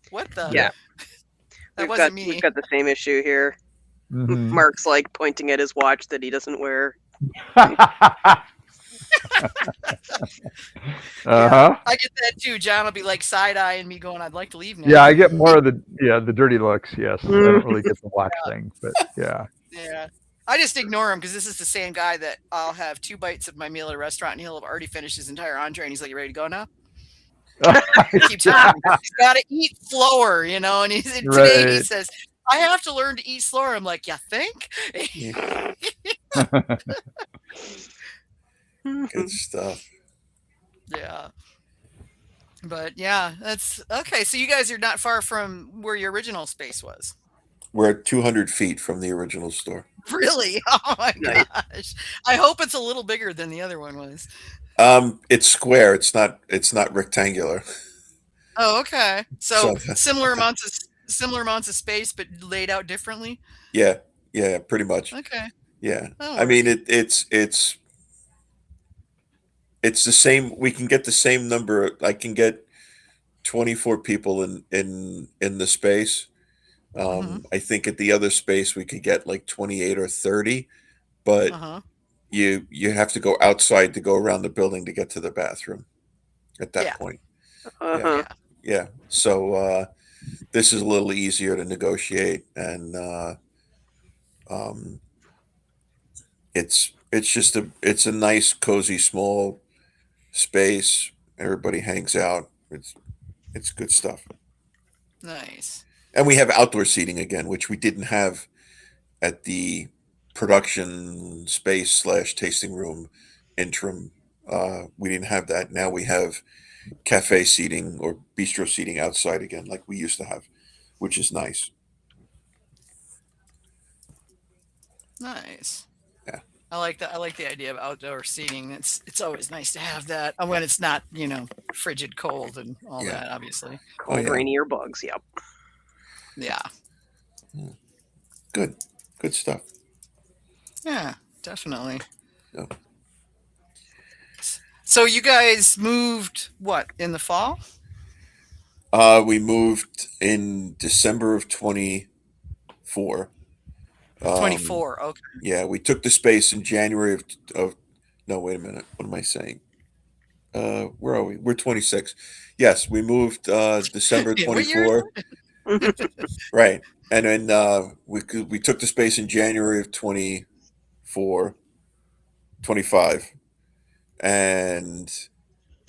what the? Yeah. That wasn't me. We've got the same issue here. Mhm. Mark's like pointing at his watch that he doesn't wear. Uh-huh. I get that too. John will be like side eyeing me, going, "I'd like to leave now." Yeah, I get more of the dirty looks. Yes, I don't really get the watch thing, but yeah. Yeah. I just ignore him because this is the same guy that I'll have 2 bites of my meal at a restaurant and he'll have already finished his entire entree and he's like, "You ready to go now?" I keep telling him he's got to eat slower, and today he Right. says, "I have to learn to eat slower." I'm like, "You think?" Good stuff. Yeah. But yeah, that's okay. So you guys are not far from where your original space was. We're at 200 feet from the original store. Really? Oh my Nice. gosh. I hope it's a little bigger than the other one was. It's square. It's not rectangular. Oh, okay. So So similar amounts of space, but laid out differently. yeah, yeah, pretty much. Okay, Yeah. that'll I work. mean, it's the same. We can get the same number. I can get 24 people in the space. Mm-hmm. I think at the other space we could get like 28 or 30, but Uh-huh. you have to go outside to go around the building to get to the bathroom at that Yeah. point. Yeah. Uh-huh. Yeah. Yeah. So this is a little easier to negotiate, and um, it's a nice, cozy, small space. Everybody hangs out. It's good stuff. Nice. And we have outdoor seating again, which we didn't have at the production space slash tasting room interim. We didn't have that. Now we have cafe seating or bistro seating outside again, like we used to have, which is nice. Nice. Yeah. I like that. I like the idea of outdoor seating. It's always nice to have that when it's not, frigid cold and all Yeah. that, obviously. Oh Cold, yeah. rainy, or bugs. Yep. Yeah. Good. Good stuff. Yeah, definitely. Yeah. So you guys moved what, in the fall? We moved in December of 24. 24. Okay. Yeah, we took the space in January of no, wait a minute. What am I saying? Where are we? We're 26. Yes, we moved December What year is 24. Right. And then we took the space in January of 24, 25, and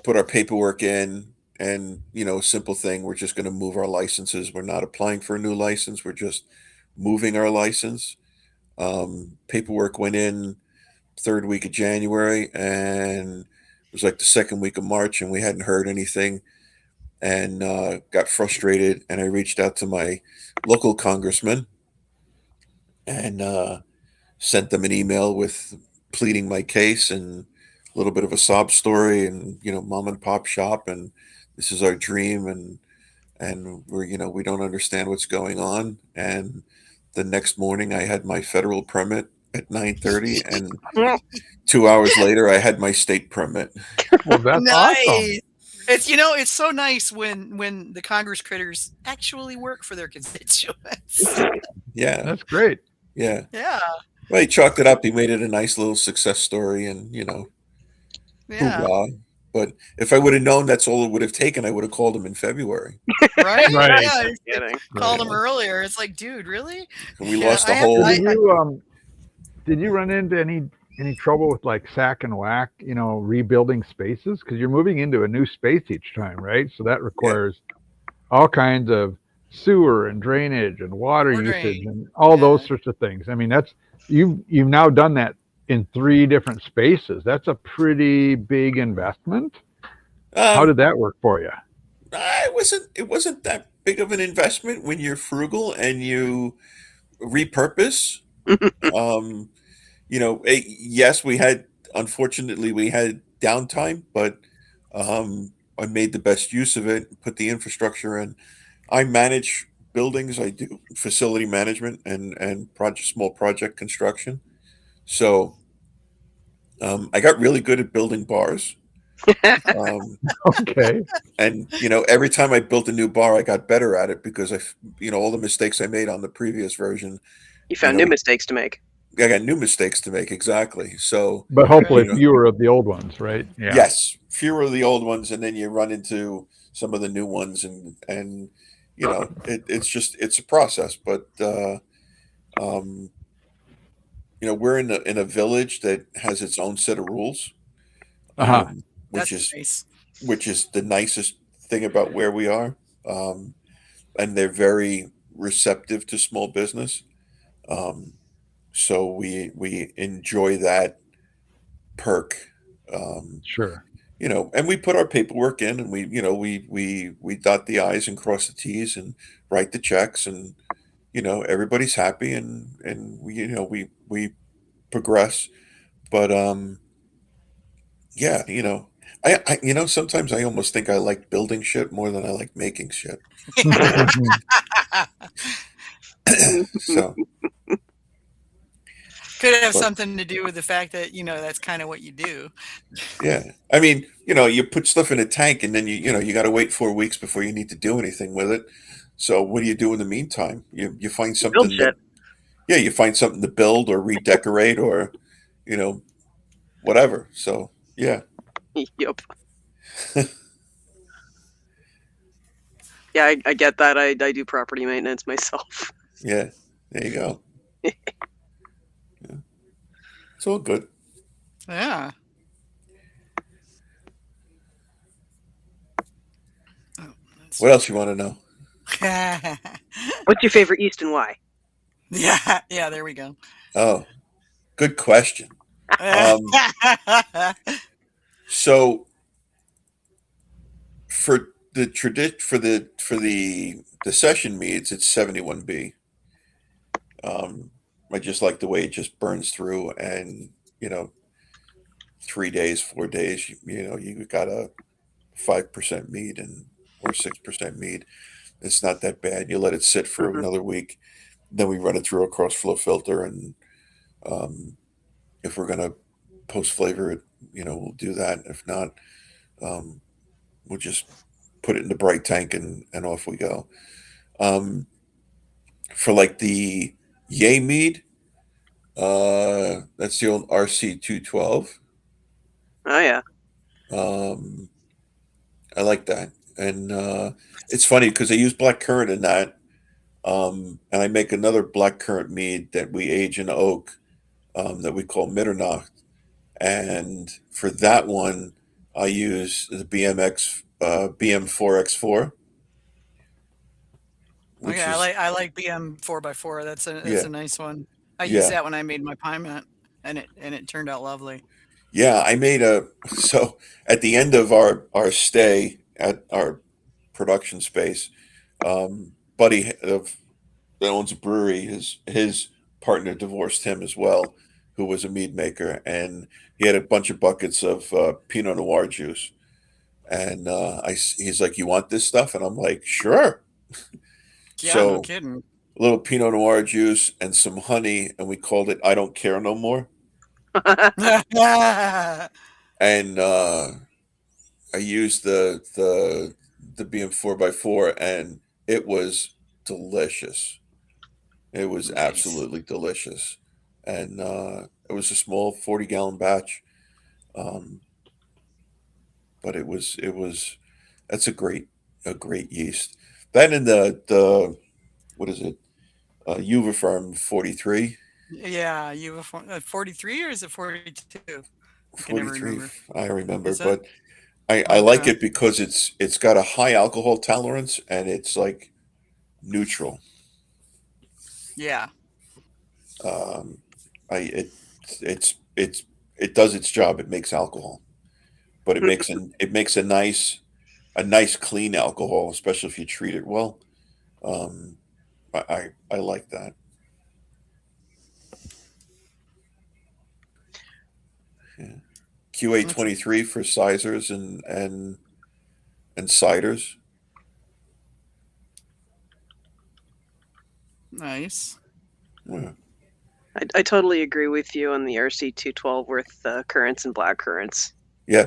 put our paperwork in, and simple thing, we're just going to move our licenses. We're not applying for a new license. We're just moving our license. Paperwork went in third week of January, and it was like the second week of March, and we hadn't heard anything, and got frustrated. And I reached out to my local congressman and sent them an email with pleading my case and a little bit of a sob story, and mom and pop shop, and this is our dream, and we don't understand what's going on. And the next morning I had my federal permit at 9:30, and 2 hours later I had my state permit. Well, that's awesome. Nice. It's so nice when the Congress critters actually work for their constituents. Yeah. That's great. Yeah. Yeah. Well, he chalked it up. He made it a nice little success story, and Yeah. hoorah. But if I would have known that's all it would have taken, I would have called him in February. Right? Right. Yeah. Kidding. Called him earlier. It's like, dude, really? And we Yeah, lost I a have- whole. Did you run into any trouble with like sack and whack, rebuilding spaces? Because you're moving into a new space each time, right? So that requires all kinds of sewer and drainage and water Or usage drain. and all Yeah. those sorts of things. I mean, that's you've now done that in 3 different spaces. That's a pretty big investment. How did that work for you? It wasn't that big of an investment when you're frugal and you repurpose. Yes, unfortunately we had downtime, but I made the best use of it, put the infrastructure in. I manage buildings. I do facility management and small project construction. So I got really good at building bars. Um, Okay. and every time I built a new bar, I got better at it, because all the mistakes I made on the previous version, You found know, new mistakes to make. I got new mistakes to make. Exactly. So But hopefully you know, fewer of the old ones, right? Yeah. yes, fewer of the old ones, and then you run into some of the new ones, and it's a process. But um, we're in a village that has its own set of rules, Uh-huh. which That's is nice. the nicest thing about where we are. And they're very receptive to small business. So we enjoy that perk. Sure. and we put our paperwork in, and we dot the I's and cross the T's and write the checks, and everybody's happy, and we progress. But yeah, sometimes I almost think I like building shit more than I like making shit. So, Could have but something to do with the fact that that's kind of what you do. yeah, I mean, you put stuff in a tank, and then you got to wait 4 weeks before you need to do anything with it. So what do you do in the meantime? You find Build something shit. you find something to build or redecorate or you know whatever. So yeah, Yep. Yeah, I get that. I do property maintenance myself. yeah, there you go. Yeah. It's all good. Yeah. Oh, What else you want to know? What's your favorite East and why? yeah. There we go. Oh, good question. So for the session meads, it's 71B. I just like the way it just burns through, and 3 days, 4 days, you got a 5% mead or 6% mead. It's not that bad. You let it sit for Mhm. another week, then we run it through a cross flow filter, and um, if we're gonna post flavor it, we'll do that. If not, um, we'll just put it in the bright tank, and off we go. Um, for like the Yay mead, that's the old RC 212. Oh yeah. Um, I like that, and it's funny because I use black currant in that, and I make another black currant mead that we age in oak, that we call Mitternacht. And for that one, I use the BM4X4, Okay, which is I like BM 4x4. That's yeah, a nice one. I used yeah, that when I made my pie mint, and it turned out lovely. yeah. I made a so at the end of our stay at our production space, buddy that owns a brewery, his partner divorced him as well, who was a mead maker, and he had a bunch of buckets of Pinot Noir juice. And he's like, "You want this stuff?" And I'm like, "Sure." Yeah, no So kidding. a little Pinot Noir juice and some honey, and we called it "I Don't Care No More." Yeah. And I used the BM4x4, and it was delicious. It was Nice. absolutely delicious, and it was a small 40-gallon batch, um, but it was that's a great yeast. That and the what is it? Uvafarm 43. Yeah, you have a 43 or is it 42? I can never 43, remember. I remember, Is it? but I like Okay. it because it's got a high alcohol tolerance, and it's like neutral. Yeah. Um, I it does its job. It makes alcohol, but it makes a nice clean alcohol, especially if you treat it well. Um, I like that. Yeah. QA That's 23 for sizers and ciders. nice. Yeah. I totally agree with you on the RC 212 with currants and black currants. Yeah.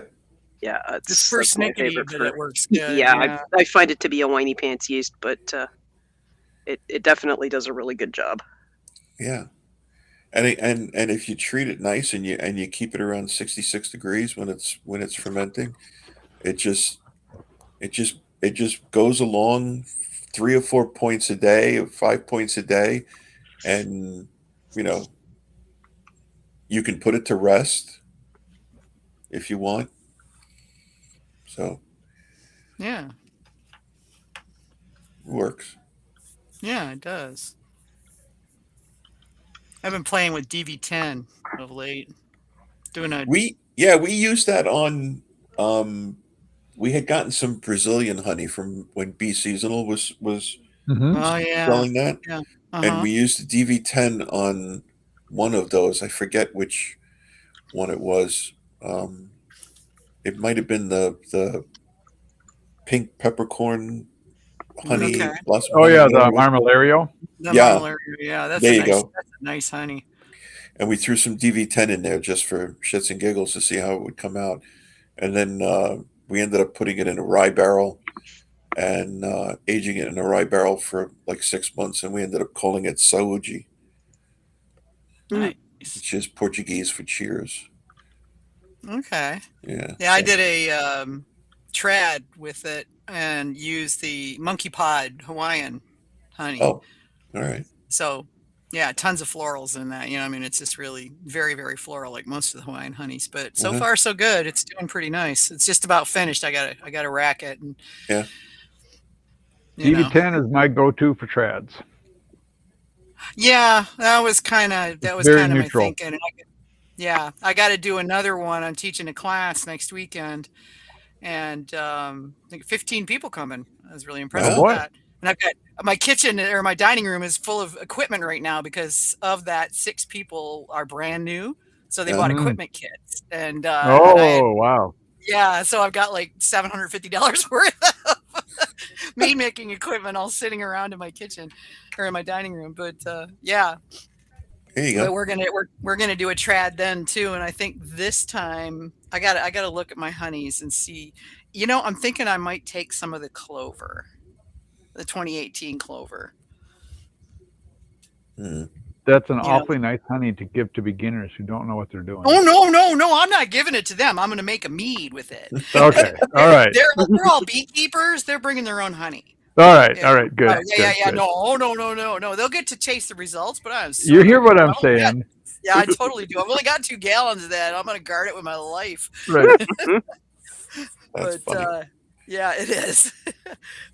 Yeah, It's that's my persnickety, favorite but for. it works good. Yeah, Yeah. I find it to be a whiny pants yeast, but it definitely does a really good job. Yeah. And if you treat it nice, and you keep it around 66 degrees when it's fermenting, it just it just goes along 3 or 4 points a day, or 5 points a day, and you know you can put it to rest if you want. So Yeah. it works. Yeah, it does. I've been playing with DV10 of late. Doing a We use that on. We had gotten some Brazilian honey from when Bee Seasonal was Hmm. Oh yeah. selling that, Yeah. and we used the DV10 on one of those. I forget which one it was. It might have been the pink peppercorn honey, Okay. blossom Oh honey, yeah, whatever the it was. Marmolario. The Yeah, marmalade. Yeah, that's there a you nice. go. That's a nice honey. And we threw some DV10 in there just for shits and giggles to see how it would come out. And then we ended up putting it in a rye barrel and aging it in a rye barrel for like 6 months. And we ended up calling it Saúde, Mm. Nice. which is Portuguese for cheers. Okay. Yeah. Yeah, I So, did a trad with it and used the monkey pod Hawaiian honey. oh, all right. So, yeah, tons of florals in that. I mean, it's just really very, very floral, like most of the Hawaiian honeys. But so Uh-huh. far, so good. It's doing pretty nice. It's just about finished. I gotta rack it, and Yeah. DV10 is my go-to for trads. yeah, that was It's very my neutral. thinking. And yeah, I got to do another one. I'm teaching a class next weekend, and I think 15 people coming. I was really impressed Oh with Wow. boy. that. And I've got my kitchen or my dining room is full of equipment right now because of that. 6 people are brand new, so they bought Uh, Mm. equipment kits, and Oh wow. yeah, so I've got like $750 worth of mead making equipment all sitting around in my kitchen or in my dining room. But yeah, there you but go. we're gonna do a trad then too, and I think this time I gotta look at my honeys and see. I'm thinking I might take some of the clover, the 2018 clover. Hmm. That's an You know, awfully nice honey to give to beginners who don't know what they're doing. oh no, I'm not giving it to them. I'm gonna make a mead with it. Okay. All right. They're all beekeepers. They're bringing their own honey. All right. Yeah. All right. Good. Oh, yeah. Good. No. They'll get to taste the results, but I'm so You not hear what gonna- I'm saying, Yeah, I totally do. I've only got 2 gallons of that. I'm gonna guard it with my life. right? That's But funny. yeah, it is.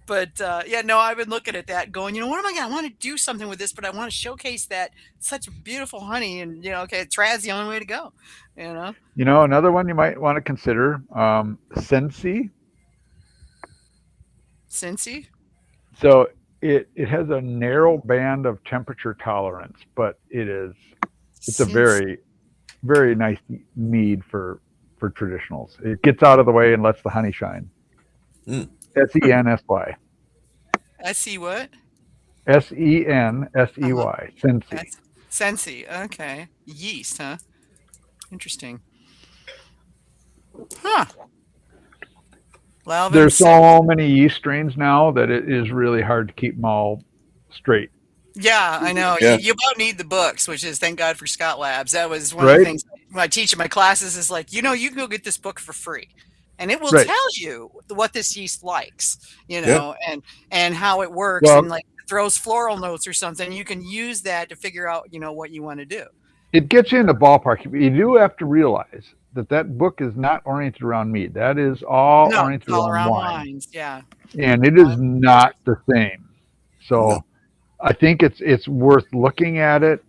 But yeah, no, I've been looking at that, going, what am I gonna? I want to do something with this, but I want to showcase that such beautiful honey, and okay, trad's the only way to go. You know, Another one you might want to consider, Sensi. Cincy. So it has a narrow band of temperature tolerance, but it's a very very nice mead for traditionals. It gets out of the way and lets the honey shine. Mm. Sensy. I see what. Sensey. Sensi. That's Sensi. Okay, yeast, huh? Interesting. Huh. Lalvin There's Sensi. so many yeast strains now that it is really hard to keep them all straight. Yeah, I know. Yeah. You about need the books, which is thank God for Scott Labs. That was one of the Right. things when I teach in my classes is like, you can go get this book for free. And it will Right. tell you what this yeast likes, Yeah. and how it works, Well, and like throws floral notes or something. You can use that to figure out, what you want to do. it gets you in the ballpark. You do have to realize that book is not oriented around mead. That is all No, oriented it's all around around wine. wines. Yeah. And it is not the same. So No. I think it's worth looking at it,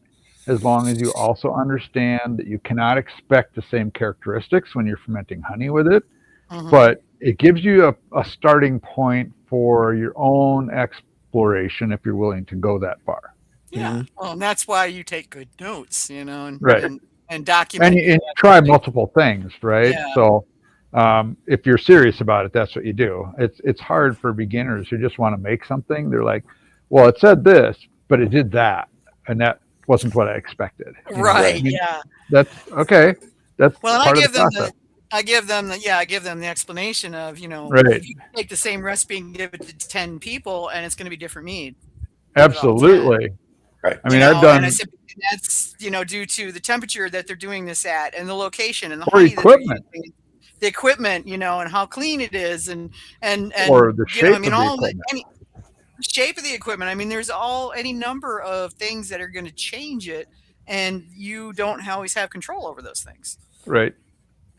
as long as you also understand that you cannot expect the same characteristics when you're fermenting honey with it, Mhm. but it gives you a starting point for your own exploration if you're willing to go that far. Yeah. Well, and that's why you take good notes, and Right. and document. And you try multiple things, right? Yeah. So if you're serious about it, that's what you do. It's hard for beginners who just want to make something. They're like, well, it said this, but it did that, and that wasn't what I expected. Right. Right. Yeah. That's okay. That's Well, and part I of give the them process. I give them the explanation of, Right. if you take the same recipe and give it to 10 people, and it's going to be different mead. Give it all 10. Absolutely. Right. I mean, I've done And I said that's due to the temperature that they're doing this at, and the location, and the or honey that equipment they're using, the equipment, and how clean it is, and or the shape of the all equipment. any shape of the equipment. I mean, there's any number of things that are going to change it, and you don't always have control over those things. Right.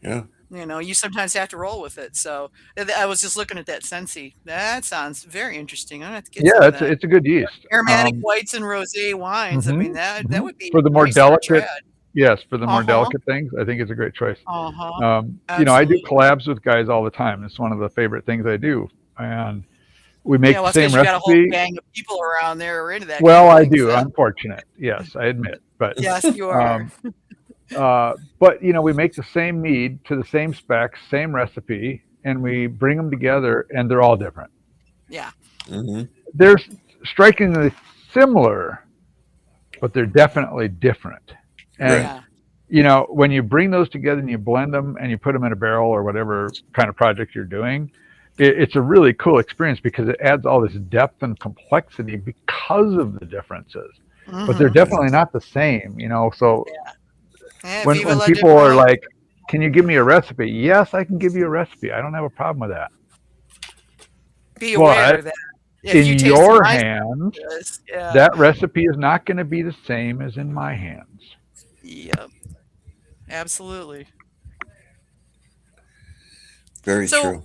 Yeah. You sometimes have to roll with it. So I was just looking at that Sensi. That sounds very interesting. I'm gonna have to get some Yeah, of that. it's a good yeast. Aromatic whites and rosé wines. I mean, that would be for the more nice for a delicate, trad. Yes, for the more Uh-huh. delicate things, I think it's a great choice. Uh-huh. You know, I do Absolutely. collabs with guys all the time. It's one of the favorite things I do, and we make Yeah, the well, that's same because you got a whole recipe. gang of people around there who are into that kind Well, of I thing. do. So, Unfortunate, yes, I admit, but yes, you are. um, but you know, we make the same mead to the same specs, same recipe, and we bring them together, and they're all different. Yeah. Hmm. They're strikingly similar, but they're definitely different. And Right. Yeah. you know, when you bring those together and you blend them and you put them in a barrel or whatever kind of project you're doing, it's a really cool experience because it adds all this depth and complexity because of the differences. But they're Mm-hmm. Right. definitely not the same, you know. So Yeah, when Viva when la people are difference. like, "Can you give me a recipe?" Yes, I can give you a recipe. I don't have a problem with that. Be aware But that if in you tasted your my hands, yeah. that recipe is not going to be the same as in my hands. Yep. Absolutely. Very So true.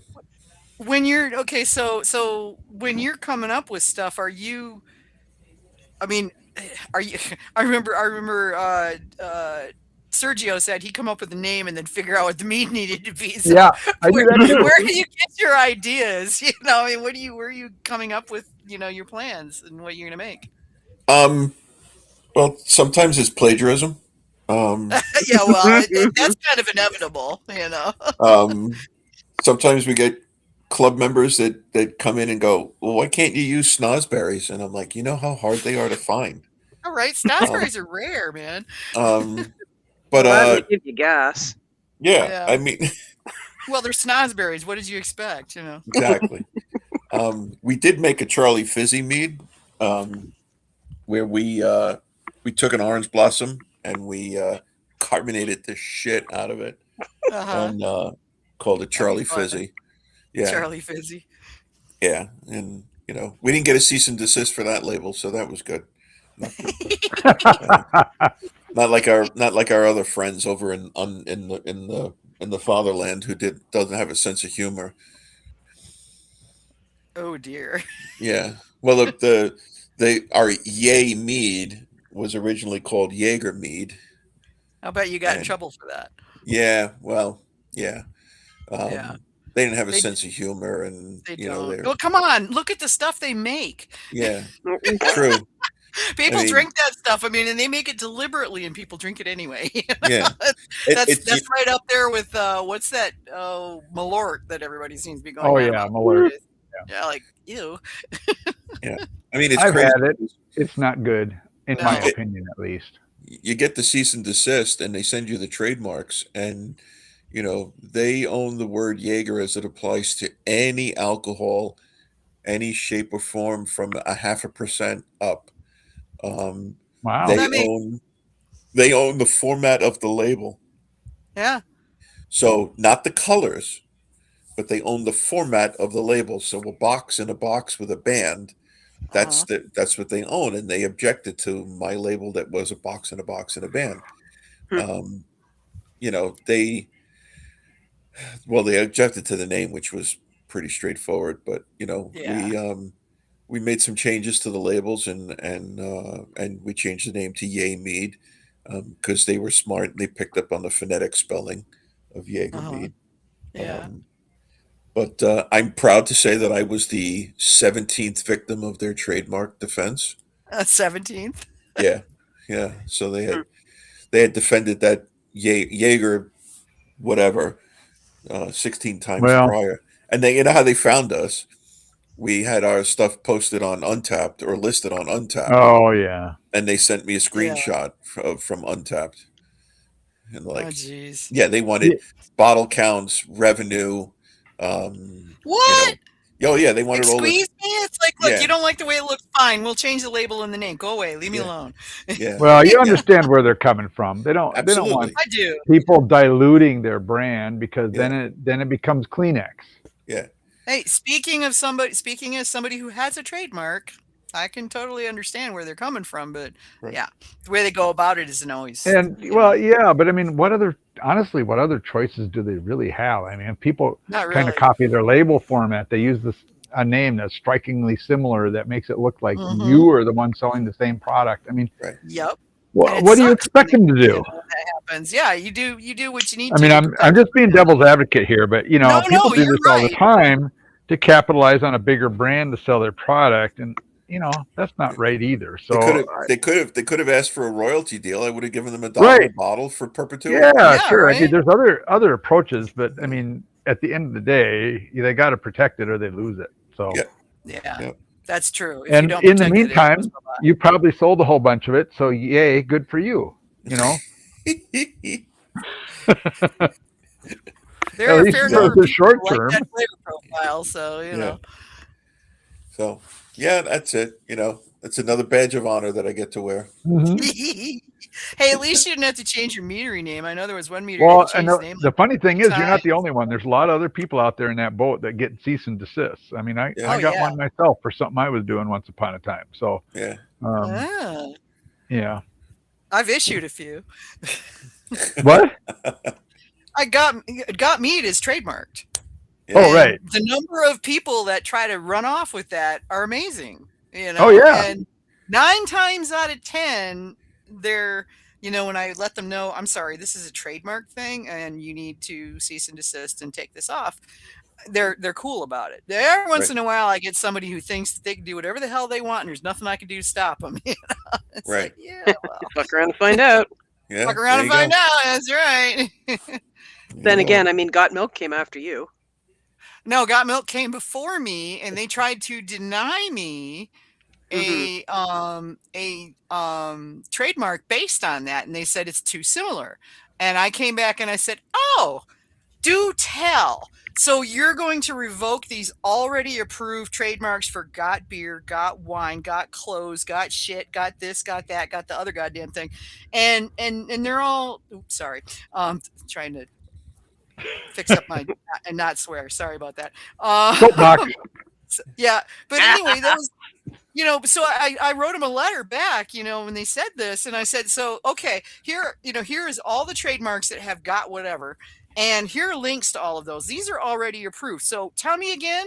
when you're okay, so when you're coming up with stuff, are you? I mean, are you? I remember. Sergio said he'd come up with a name and then figure out what the meat needed to be. So Yeah, I do where that too. where do you get your ideas? You know, I mean, where are you coming up with? You know, your plans and what you're gonna make. Um, well, sometimes it's plagiarism. Um, Yeah, well, that's kind of inevitable, you know. um, Sometimes we get club members that come in and go, "Well, why can't you use snozberries?" And I'm like, you know how hard they are to find. All right, Um, strawberries are rare, man. um, I'm but glad they give you gas. yeah, Yeah. I mean, Well, they're snozberries. What did you expect? You know. exactly. We did make a Charlie Fizzy mead, um, where we took an orange blossom and we carbonated the shit out of it Uh huh. and called it That'd be Charlie fun. Fizzy. Yeah, Charlie Fizzy. yeah, and you know we didn't get a cease and desist for that label, so that was good. Not, uh, not like our other friends over in the fatherland who doesn't have a sense of humor. Oh dear. Yeah, well the our Yay mead was originally called Jaeger mead, I'll bet you got in and trouble for that. yeah, well, yeah, Yeah, they didn't have a they sense of humor, and they you know don't. they're Well, come on, look at the stuff they make. yeah, true. I People mean, drink that stuff. I mean, and they make it deliberately, and people drink it anyway. yeah, That's it right up there with what's that? Oh, Malort that everybody seems to be going Oh on yeah, about Malort. nowadays. Yeah, like ew. yeah. I mean, it's I've crazy. had it. It's not good, in my No. opinion, at least. You get the cease and desist, and they send you the trademarks, and you know they own the word Jaeger as it applies to any alcohol, any shape or form from a 0.5% up. Um, Well, Wow. they that makes own the format of the label, yeah. so not the colors, but they own the format of the label. So a box in a box with a band, Uh-huh. that's what they own, and they objected to my label that was a box in a box in a band. Um, you know, they objected to the name, which was pretty straightforward. But you know, Yeah. we made some changes to the labels, and we changed the name to Yay Mead because they were smart. They picked up on the phonetic spelling of Jaeger Uh-huh. Mead. Yeah. Um, but I'm proud to say that I was the 17th victim of their trademark defense. 17th. Yeah, yeah. So they had defended that Jaeger whatever 16 times Well, prior, and they, you know how they found us. We had our stuff posted on Untapped or listed on Untapped, oh yeah. and they sent me a Yeah. screenshot from Untapped, and Oh, like, jeez. yeah, they wanted Yeah. bottle counts, revenue, you What? know, oh yeah, they wanted all this. Excuse me? It's like, look, you Yeah, don't like the way it looks. Fine, we'll change the label and the name. Go away. Leave me yeah, alone. yeah, Well, you yeah, understand where they're coming from. They don't want absolutely, I do. people diluting their brand because yeah, then it becomes Kleenex. yeah, Hey, speaking as somebody who has a trademark, I can totally understand where they're coming from, but right. yeah, the way they go about it isn't always, And you well, know, yeah, but I mean, what other choices do they really have? I mean, people not kind of really. copy their label format. They use a name that's strikingly similar that makes it look like Mm-hmm. you are the one selling the same product. I mean, Right. Yep. And it What do you sucks expect them to do? when that happens. Yeah, you do what you need I to. mean, to I'm protect just being yourself. devil's advocate here, but No, people do you're this all the right. time to capitalize on a bigger brand to sell their product, and that's not right either. So, They could have asked for a royalty deal. I would have given them $1 a right, bottle for perpetuity. yeah, Yeah, sure. I mean, right. there's other approaches, but I mean, at the end of the day, they got to protect it or they lose it. So, Yeah, Yeah, yeah. that's true. If you and don't in the protect it, it goes meantime, bye-bye. you probably sold a whole bunch of it. So, yay, good for you. There At are a least fair for number of the people short who like term. that flavor profile, so Yeah. So yeah, that's it. It's another badge of honor that I get to wear. Mhm. Hey, at least you didn't have to change your meadery name. I know there was one meadery you had Well, to and change his name the like funny thing 3 is, you're not the times. only one. There's a lot of other people out there in that boat that get cease and desists. I mean, I Yeah, got yeah. one myself for something I was doing once upon a time. So, yeah. Ah, yeah. I've issued a few. What? I got mead is trademarked. Yeah. Oh, right. The number of people that try to run off with that are amazing. Oh, yeah. And 9 times out of 10, they're when I let them know, I'm sorry, this is a trademark thing, and you need to cease and desist and take this off. They're cool about it. Every once Right. in a while, I get somebody who thinks that they can do whatever the hell they want, and there's nothing I can do to stop them. It's Right. like, yeah, well, Fuck around and find out. Yeah. fuck around there and you find go. out. That's right. Then Yeah. again, I mean, Got Milk came after you. No, Got Milk came before me, and they tried to deny me a trademark based on that, and they said it's too similar. And I came back and I said, "Oh, do tell. So you're going to revoke these already approved trademarks for got beer, got wine, got clothes, got shit, got this, got that, got the other goddamn thing." And they're all trying to fix up my and not swear. Sorry about that. Soapbox. Yeah, but anyway, that was so I wrote him a letter back, when they said this, and I said, so okay, here is all the trademarks that have got whatever, and here are links to all of those. These are already approved. So tell me again,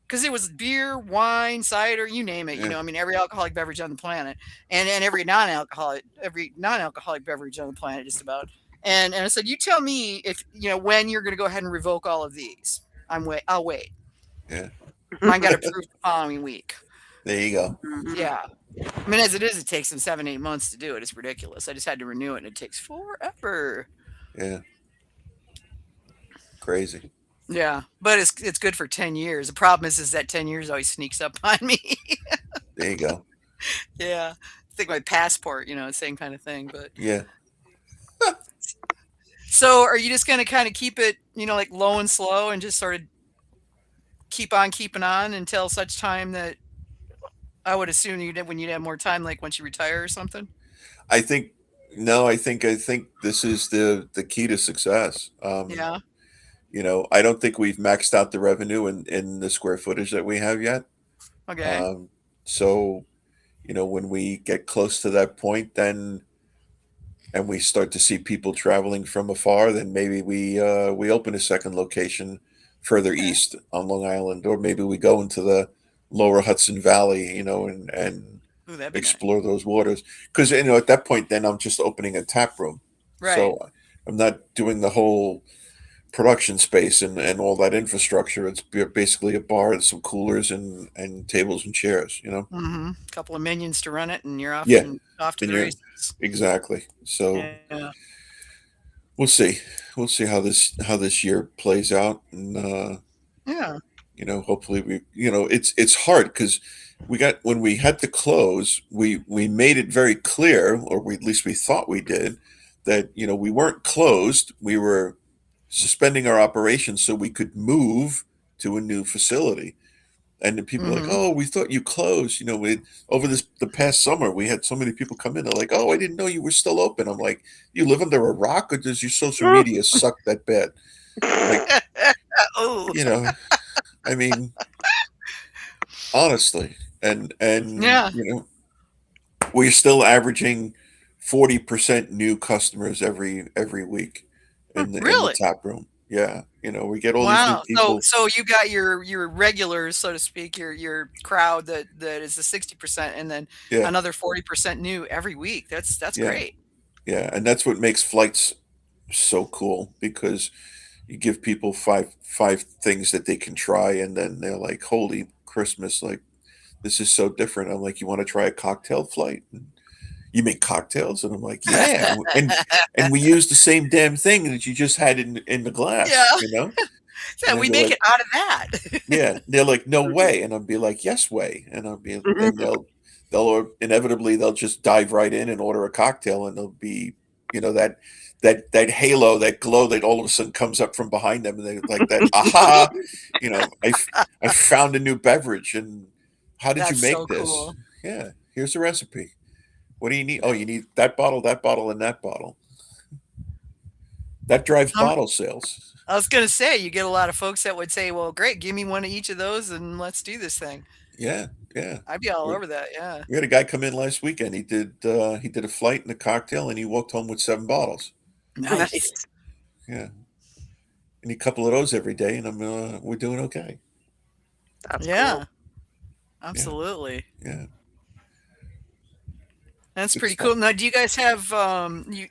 because it was beer, wine, cider, you name it. Yeah. I mean, every alcoholic beverage on the planet, and every non-alcoholic beverage on the planet, just about. And I said, you tell me if when you're going to go ahead and revoke all of these. I'll wait. Yeah. Mine got approved the following week. There you go. Yeah. I mean, as it is, it takes them 7-8 months to do it. It's ridiculous. I just had to renew it, and it takes forever. Yeah. Crazy. Yeah, but it's good for 10 years. The problem is that 10 years always sneaks up on me. There you go. Yeah. I think my passport, same kind of thing. But Yeah. so are you just going to kind of keep it, like low and slow and just sort of keep on keeping on until such time that I would assume when you'd have more time, like once you retire or something? I think this is the key to success. Yeah. I don't think we've maxed out the revenue in the square footage that we have yet. Okay. So, when we get close to that point, then, and we start to see people traveling from afar, then maybe we open a second location further east on Long Island, or maybe we go into the lower Hudson Valley, and Ooh, that'd be explore those waters. Because at that point, then I'm just opening a tap room, nice. Right. so I'm not doing the whole production space and all that infrastructure. It's basically a bar and some coolers and tables and chairs. Mm-hmm. A couple of minions to run it, and you're off. Yeah. Off to And the you're- races. Exactly. So Yeah. we'll see how this year plays out, and Yeah. hopefully it's hard because when we had to close, we made it very clear, or at least we thought we did, that we weren't closed. We were suspending our operations so we could move to a new facility. And the people are like, "Oh, we thought you closed." Over the past summer, we had so many people come in. They're like, "Oh, I didn't know you were still open." I'm like, "You live under a rock, or does your social media suck that bad?" Like, Oh. I mean, honestly, and Yeah. we're still averaging 40% new customers every week in the Really? tap room. Yeah, we get all these new Wow. So people. so you got your regulars, so to speak, your crowd that is the 60%, and then Yeah, another 40% new every week. That's yeah, great. yeah, and that's what makes flights so cool because you give people five things that they can try, and then they're like, "Holy Christmas! Like this is so different." I'm like, "You want to try a cocktail flight? You make cocktails?" And I'm like, "Yeah," and we use the same damn thing that you just had in the Yeah. glass. Yeah, And then we they're make like, it out of that. "Yeah," they're like, "No way," and I'll be like, "Yes way," and and inevitably they'll just dive right in and order a cocktail, and they'll be, that halo, that glow that all of a sudden comes up from behind them, and they like that, aha, I found a new beverage, and how did you That's make so this? cool. Yeah, here's the recipe. What do you need? Yeah. Oh, you need that bottle, and that bottle. That drives Um, bottle sales. I was gonna say you get a lot of folks that would say, "Well, great, give me one of each of those, and let's do this thing." Yeah, yeah. I'd be all We, over that. Yeah. we had a guy come in last weekend. He did a flight and a cocktail, and he walked home with 7 bottles. Nice. Nice. Yeah, and a couple of those every day, and we're doing okay. That's Yeah. cool. Yeah, Absolutely. yeah. That's Good pretty cool. stuff. Now, do you guys have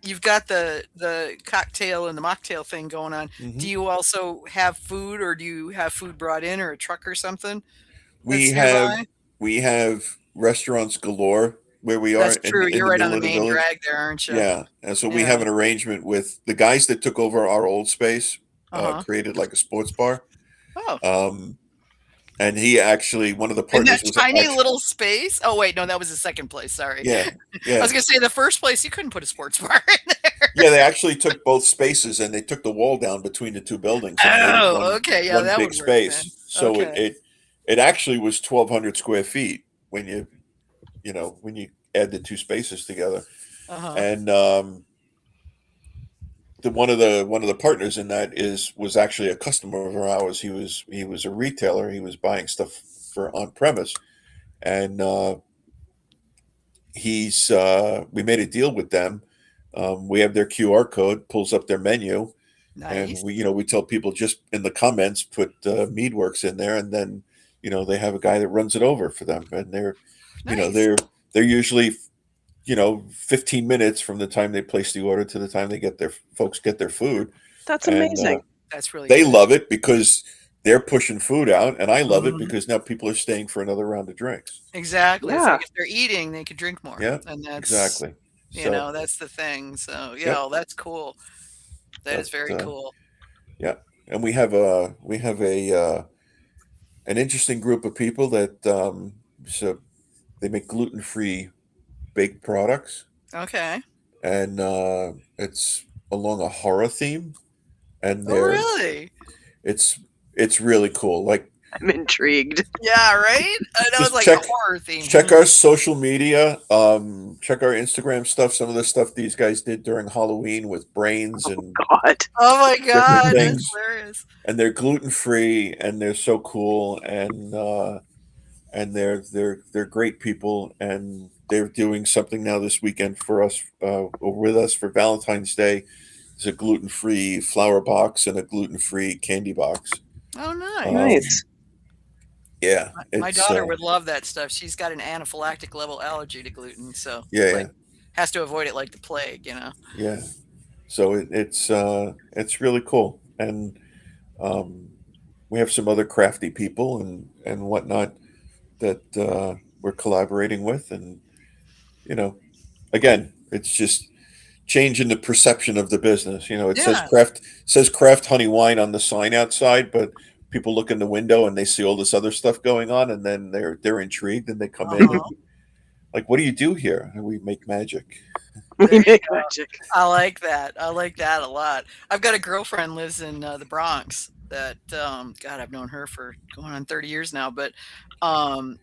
you've got the cocktail and the mocktail thing going on. Do Hmm. you also have food, or do you have food brought in, or a truck or something We that's have nearby? we have restaurants galore where we are That's in true. in You're the right on middle the of the main village. drag there, aren't you? Yeah, and so we have Yeah. an arrangement with the guys that took over our old space. Uh-huh. Created like a sports bar. Oh. Um, and he actually, one of the In that partners was tiny actually, little space. Oh wait, no, that was the second place. Sorry. yeah, I yeah. was gonna say the first place you couldn't put a sports bar in there. Yeah, they actually took both spaces and they took the wall down between the two buildings and made it Oh, one okay. Yeah, one that big would work then. space. So it Okay. it, it actually was 1,200 square feet when you add the two spaces together. Uh-huh. And one of the partners in that was actually a customer of ours. He was a retailer. He was buying stuff for on premise, and we made a deal with them. We have their QR code, pulls up their menu, and Nice. we tell people just in the comments put Meadwerks in there, and then they have a guy that runs it over for them, and they're you know Nice. they're they're usually 15 minutes from the time they place the order to the time folks get their food, That's and amazing. That's really they good. love it because they're pushing food out, and I love it Mhm. because now people are staying for another round of drinks. Exactly. It's Yeah. like if they're eating, they could drink more. Yeah, And that's, exactly. So, that's the thing. So, yep, that's cool. That is but very cool. yeah, and we have an interesting group of people that so they make gluten-free baked products, Okay. and it's along a horror theme, and Oh, really? it's it's really cool. Like, I'm intrigued. Yeah, right? I know it's just like a check horror theme. check our social media, check our Instagram stuff. Some of the stuff these guys did during Halloween with brains and God. Oh my different God, that's things, hilarious. and they're gluten-free, and they're so cool, and they're great people, and they're doing something now this weekend for us, or with us for Valentine's Day. It's a gluten-free flower box and a gluten-free candy box. Oh, nice. Um, Nice. yeah, My it's daughter would love that stuff. She's got an anaphylactic level allergy to gluten, so yeah, like yeah, has to avoid it like the plague. yeah. So it's really cool, and um, we have some other crafty people and whatnot that we're collaborating with, and you know, again, it's just changing the perception of the business. It Yeah. says craft honey wine on the sign outside, but people look in the window and they see all this other stuff going on, and then they're intrigued and they come in Uh-huh. and like, what do you do here? And we make magic. We There you make go. magic. I like that. I like that a lot. I've got a girlfriend lives in the Bronx that God, I've known her for going on 30 years now, but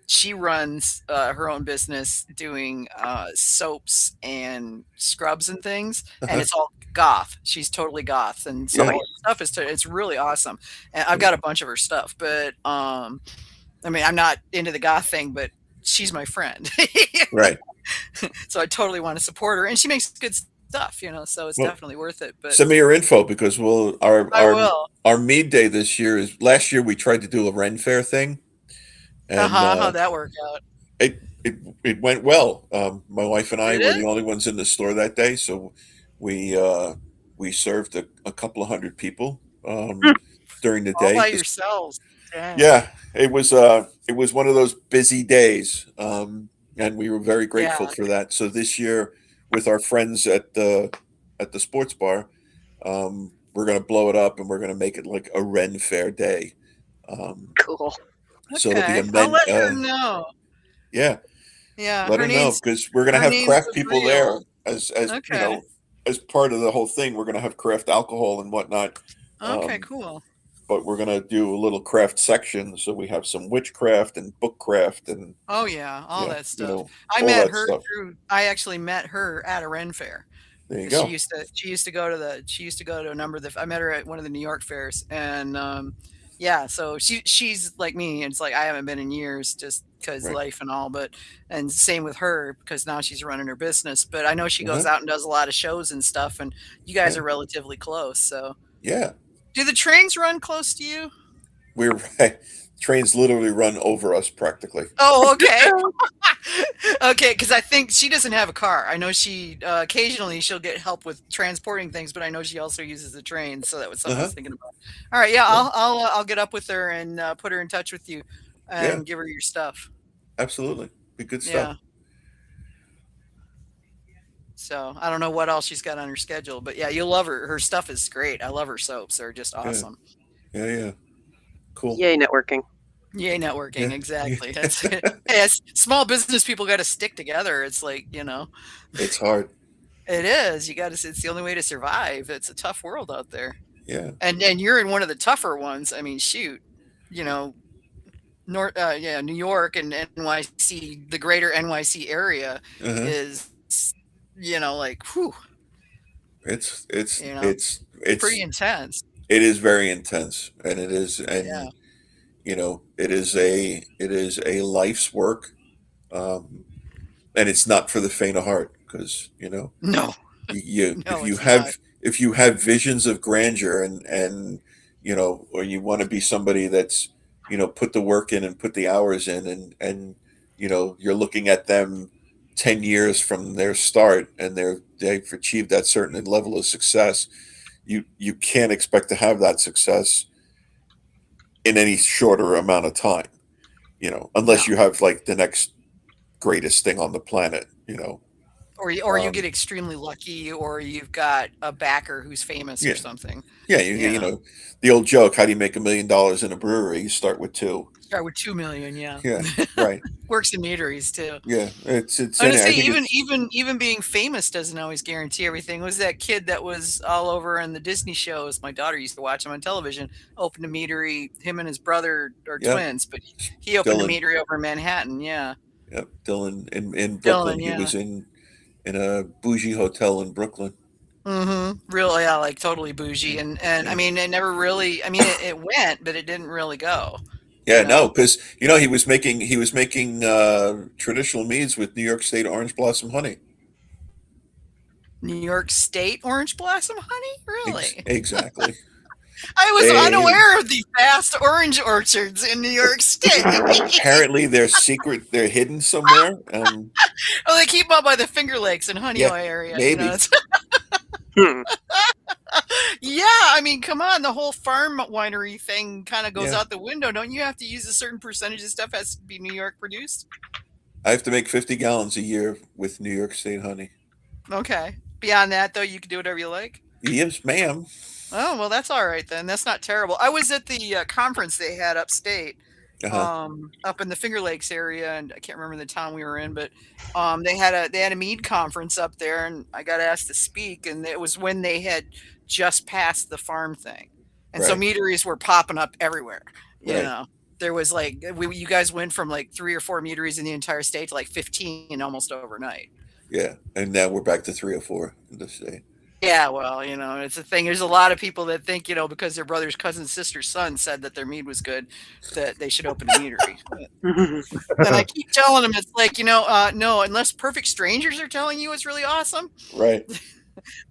she runs her own business doing soaps and scrubs and things, and Uh-huh. it's all goth. She's totally goth, and so Yeah, all her stuff it's really awesome. And I've got a bunch of her stuff, but I mean, I'm not into the goth thing, but she's my friend. right. So I totally want to support her, and she makes good stuff stuff, so it's Well, definitely worth it. But send me your info because I will. our mead day this year is last year we tried to do a Ren Fair thing, and How'd that work out? it went well. My wife and I Did were it? the only ones in the store that day, so we we served a couple of hundred people during the All day. by yourselves. Dang. Yeah, it was one of those busy days, and we were very grateful Yeah. for that. So this year, with our friends at the sports bar, we're gonna blow it up, and we're gonna make it like a Ren Fair day. Cool. So it'll be a Okay. I'll men. let her know. Yeah, Yeah. let her know because we're gonna Her have name's craft people there Avril. as Okay. as part of the whole thing. We're gonna have craft alcohol and whatnot. Okay, Um, cool. but we're gonna do a little craft section, so we have some witchcraft and bookcraft and Oh yeah, all yeah, that stuff. all that stuff. I actually met her at a Ren Fair. There you 'Cause go. she used to go to a number of I met her at one of the New York fairs, and yeah, so she's like me, and it's like I haven't been in years just because Right. life and all, but and same with her because now she's running her business. But I know she goes Uh-huh. out and does a lot of shows and stuff, and you guys Yeah. are relatively close. So Yeah. do the trains run close to you? We're trains literally run over us practically. Oh, okay. Okay, because I think she doesn't have a car. I know she occasionally she'll get help with transporting things, but I know she also uses the train. So that was something I Uh-huh. was thinking about. All right, yeah, Yeah. I'll get up with her and put her in touch with you Yeah. and give her your stuff. Absolutely. Be good Yeah. stuff. So I don't know what else she's got on her schedule, but yeah, you'll love her. Her stuff is great. I love her soaps. They're just Yeah. awesome. Yeah. Yeah. Cool. Yay, networking. Yay, networking. Yeah. Exactly. That's hey, as small business people got to stick together. It's like, It's hard. it is. You got to. It's the only way to survive. It's a tough world out there, Yeah. and you're in one of the tougher ones. I mean, shoot, you know, New York and NYC, the greater NYC area Uh-huh. is, like, whew, It's you know, pretty intense. it is very intense, and it is, Yeah. and it is a life's work, um, and it's not for the faint of heart because No, you no, it's not. if you have visions of grandeur and or you want to be somebody that's put the work in and put the hours in and you're looking at them 10 years from their start and they've achieved that certain level of success. You can't expect to have that success in any shorter amount of time, unless No. you have like the next greatest thing on the planet. Or you get extremely lucky, or you've got a backer who's famous or Yeah. something. Yeah, Yeah. the old joke, how do you make $1 million in a brewery? You start with two. Start with 2 million. Yeah. Yeah, right. Works in meaderies too. Yeah, it's Honestly, I think even being famous doesn't always guarantee everything. Was that kid that was all over in the Disney shows? My daughter used to watch him on television. Opened a meadery. Him and his brother are yeah, twins, but he opened a Dylan. meadery over in Manhattan. Yeah, Yep, Dylan in Brooklyn. Dylan. He Yeah. was in a bougie hotel in Brooklyn. Really, yeah, like totally bougie, and Yeah. I mean, it never really. I mean, it went, but it didn't really go. Yeah, You know? no, because he was making traditional meads with New York State orange blossom honey. New York State orange blossom honey, really? Exactly. I was They unaware of the vast orange orchards in New York State. apparently they're secret. They're hidden somewhere. Oh, they keep them up by the Finger Lakes and Honeyoo Yeah, area. maybe. It's- Hmm. yeah, I mean, come on, the whole farm winery thing kind of goes Yeah. out the window. Don't you have to use a certain percentage of stuff has to be New York produced? I have to make 50 gallons a year with New York State honey. Okay. Beyond that, though, you can do whatever you like. Yes, ma'am. Oh, well, that's all right then. That's not terrible. I was at the conference they had upstate, Uh-huh. up in the Finger Lakes area, and I can't remember the town we were in, but they had a mead conference up there, and I got asked to speak, and it was when they had just passed the farm thing, and so Right. meaderies were popping up everywhere. You Right. know, there was like you guys went from like 3 or 4 meaderies in the entire state to like 15 almost overnight. Yeah, and now we're back to 3 or 4 in the state. Yeah, well, it's a thing. There's a lot of people that think, because their brother's cousin's sister's son said that their mead was good, that they should open a meadery. And I keep telling them, it's like, no, unless perfect strangers are telling you it's really awesome, Right.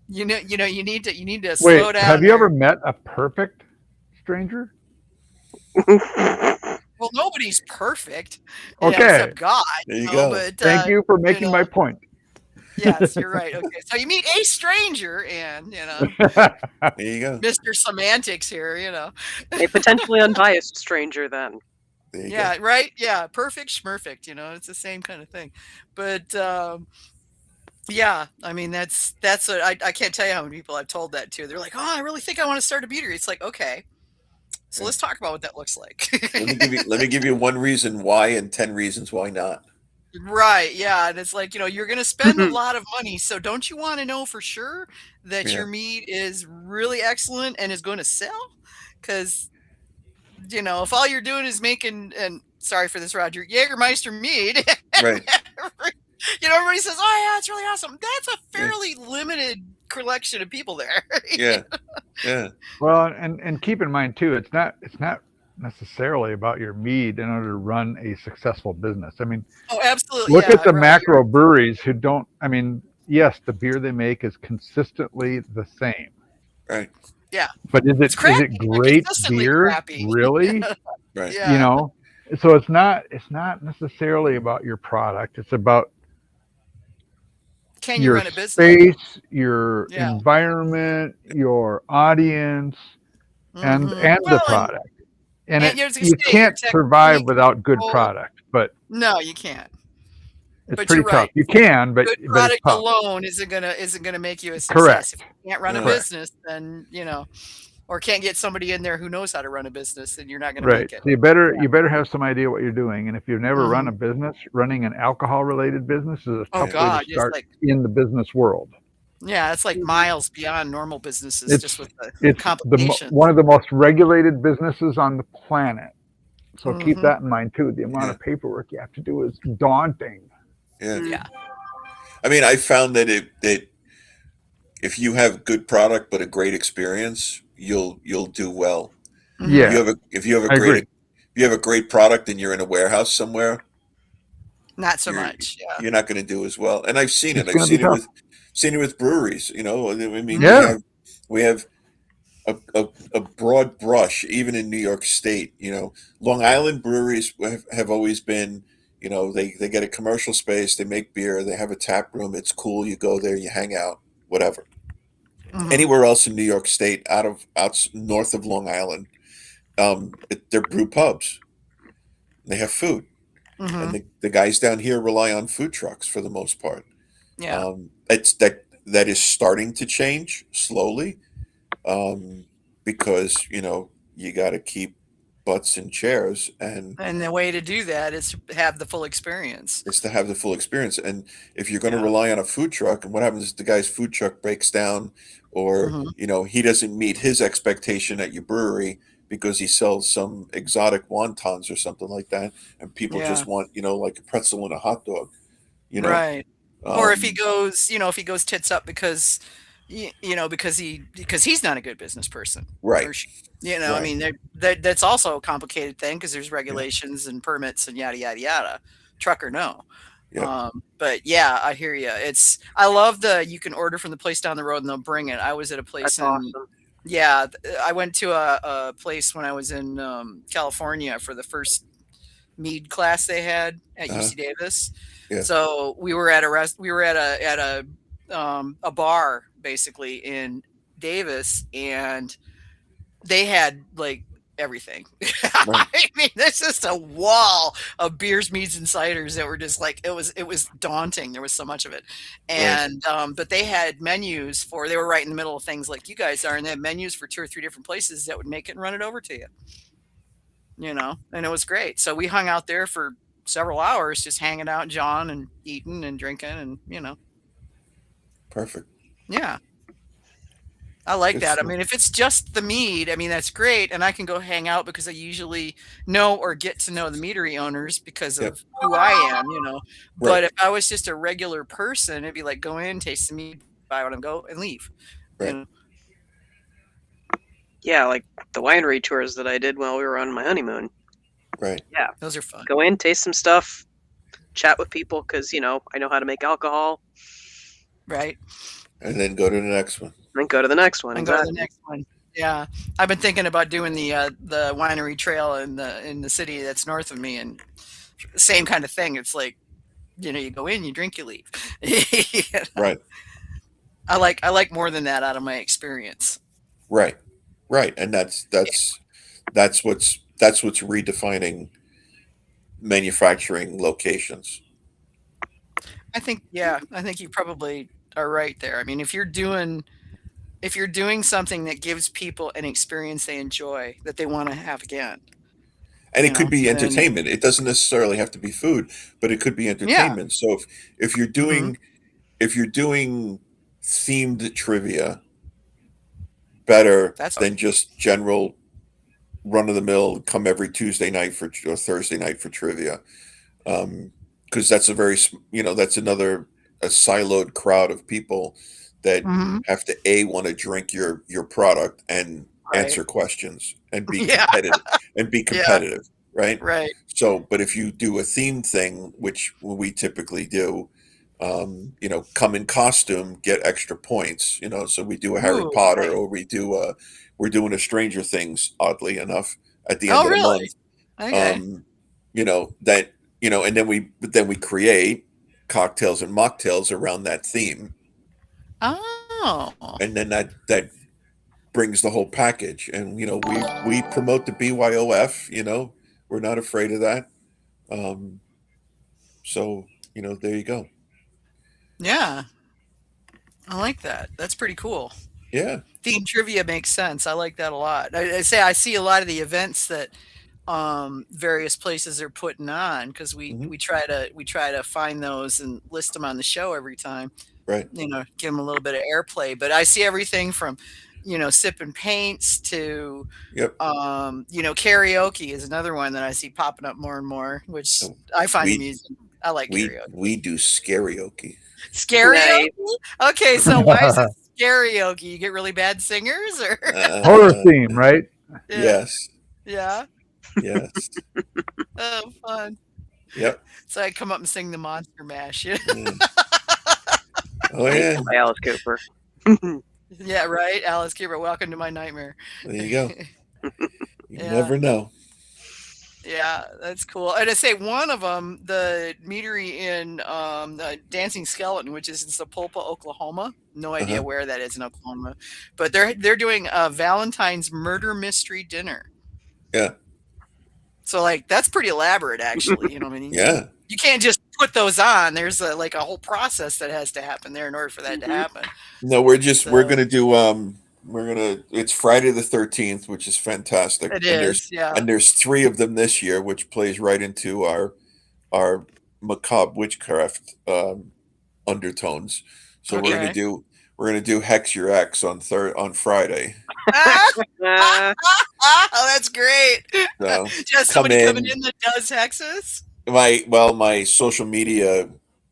You need to Wait, slow down. have you ever met a perfect stranger? Well, nobody's perfect, Okay. except God. There you go. But Thank you for making my point. Yes, you're right. Okay, so you meet a stranger, and There you go. Mr. Semantics here. A potentially unbiased stranger, then. There you Yeah, go. right. Yeah, perfect schmurfect. It's the same kind of thing. But yeah, I mean that's I can't tell you how many people I've told that to. They're like, "Oh, I really think I want to start a beatery." It's like, okay, so Yeah. let's talk about what that looks like. Let me give you one reason why and 10 reasons why not. Right, yeah, and it's like, you're going to spend a lot of money, so don't you want to know for sure that Yeah. your meat is really excellent and is going to sell? Because, if all you're doing is making, and sorry for this, Roger, Jägermeister mead, Right. everybody says, oh yeah, it's really awesome. That's a Yeah. fairly limited collection of people there. Yeah. Yeah. Well, and keep in mind too, it's not necessarily about your mead in order to run a successful business. I mean, Oh, absolutely. look yeah, at the right. macro breweries who don't. I mean, yes, the beer they make is consistently the same. Right. Yeah. But is It's crappy. it great Consistently beer? crappy. Really? Right. Yeah. So it's not necessarily about your product. It's about Can you your run a business? space, your Yeah. environment, your audience, and the Well, product. And and you're just you saying can't you're survive technically without good controlled. product. But No, you can't. it's But pretty you're tough. right. You can, but Good it's product tough. alone isn't gonna make you a success. Correct. If you can't run a Correct. business, then or can't get somebody in there who knows how to run a business, then you're not gonna Right. make it. So you better have some idea what you're doing. And if you've never run Mhm. a business, running an alcohol related business is a Oh tough way God, to it's start like in the business world. it's like miles beyond normal businesses, It's just with the it's complications. one of the most regulated businesses on the planet. So keep Mhm. that in mind too. The amount of paperwork you have to do is daunting. Yeah. Yeah. I mean, I found that if you have good product but a great experience, you'll do well. Mhm. Yeah. If you have a I agree. great if you have a great product and you're in a warehouse somewhere, Not so you're much. Yeah. you're not going to do as well. And I've seen it. It's I've going to be tough. seen it with breweries. I mean, Yeah. we have a broad brush, even in New York State. Long Island breweries have always been. They get a commercial space, they make beer, they have a tap room. It's cool. You go there, you hang out, whatever. Mhm. Anywhere else in New York State, out north of Long Island, they're brew pubs. They have food, Mhm. and the guys down here rely on food trucks for the most part. Yeah. It's that is starting to change slowly, because you got to keep butts in chairs, and And the way to do that is to have the full experience. it's to have the full experience. And if you're going to Yeah. rely on a food truck, and what happens if the guy's food truck breaks down, or Mhm. he doesn't meet his expectation at your brewery because he sells some exotic wontons or something like that, and people Yeah. just want like a pretzel and a hot dog, you know. Right. Or if he Um, goes tits up because because he's not a good business person, right, or she, I right, mean, that's also a complicated thing because there's yeah, regulations and permits and yada yada yada, truck or no. yep, But yeah, I hear you. I love you can order from the place down the road and they'll bring it. I was at a place That's awesome. yeah, I went to a place when I was in California for the first mead class they had at uh-huh, UC Davis. yeah, So we were at a bar basically in Davis, and they had like everything. right, I mean, there's just a wall of beers, meads, and ciders that were just like it was daunting. There was so much of it, right, and but they had menus they were right in the middle of things like you guys are, and they had menus for 2 or 3 different places that would make it and run it over to you. And it was great. So we hung out there for several hours, just hanging out, John, and eating and drinking, and perfect, yeah. I like good that. I stuff. mean, if it's just the mead, I mean, that's great. And I can go hang out because I usually know or get to know the meadery owners because Yep, of who I am. right, But if I was just a regular person, it'd be like go in, taste the mead, buy what I'm go, and leave. You right, know? Yeah, like the winery tours that I did while we were on my honeymoon. right, Yeah, Those are fun. go in, taste some stuff, chat with people because I know how to make alcohol. Right. and then go to the next one. Then go to the next one. And go to Exactly. the next one. Yeah, I've been thinking about doing the winery trail in the city that's north of me, and same kind of thing. It's like, you go in, you drink, you leave. You know? Right, I like more than that out of my experience. right, right, and that's what's redefining manufacturing locations. I think you probably are right there. I mean, if you're doing something that gives people an experience they enjoy that they want to have again, And it could be then entertainment. It doesn't necessarily have to be food, but it could be yeah. entertainment. So if you're Hmm. doing themed trivia better That's than just general run of the mill come every Tuesday night or Thursday night for trivia, because that's that's a siloed crowd of people that hmm have to want to drink your product and right. answer questions and be Yeah, competitive yeah, right? right. So, but if you do a theme thing, which we typically do, come in costume, get extra points. So we do a Harry Ooh, Potter, nice. or we're doing a Stranger Things, oddly enough, at the end Oh, of the really? month. Okay. That and then we create cocktails and mocktails around that theme, Oh, and then that brings the whole package. And we promote the BYOF. We're not afraid of that. Um, so there you go. yeah. I like that. That's pretty cool. Yeah. Theme trivia makes sense. I like that a lot. I say I see a lot of the events that various places are putting on because we Hmm. we try to we try to find those and list them on the show every time. Right. Give them a little bit of airplay. But I see everything from sipping paints to Yep. karaoke is another one that I see popping up more and more, which So I find we amusing. I like karaoke. we do karaoke. Karaoke? Nice. Okay, so why is it karaoke? You get really bad singers, or Horror Uh, theme, right? yeah, yes. yeah. Yes. Oh, fun. Yep. So I come up and sing the Monster Mash. Yeah, Yeah. Oh Nice yeah. by Alice Cooper. yeah, right. Alice Cooper, welcome to my nightmare. There you go. You Yeah, never know. yeah, that's cool. And I say one of them, the meadery in the Dancing Skeleton, which is in Sapulpa, Oklahoma. No Uh idea huh. where that is in Oklahoma, but they're doing a Valentine's murder mystery dinner. Yeah. So like that's pretty elaborate, actually. I mean, Yeah. you can't just put those on. There's like a whole process that has to happen there in order for that to Mhm. happen. No, we're So gonna do it's Friday the 13th, which is fantastic. it And there's is, yeah. and there's three of them this year, which plays right into our macabre witchcraft undertones. So Okay. we're gonna do Hex Your Ex on Friday. Ah, Uh, oh, that's great. So Just come somebody coming in. in that does hexes. My social media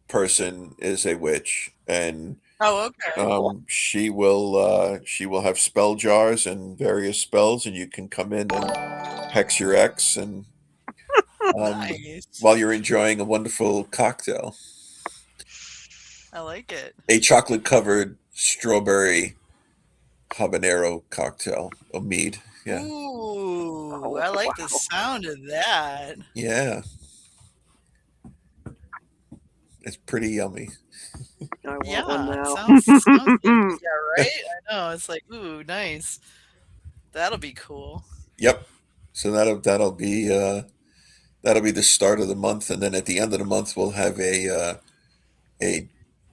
person is a witch, and Oh, okay. she will have spell jars and various spells, and you can come in and hex your ex, and Nice. while you're enjoying a wonderful cocktail, I like it. a chocolate covered strawberry habanero cocktail, a mead. Yeah. Ooh, oh, I like the wow. sound of that. Yeah. It's pretty yummy. I want one Yeah, now. sounds good. Yeah, right? I know. It's like, ooh, nice. That'll be cool. Yep. So that'll be the start of the month, and then at the end of the month we'll have a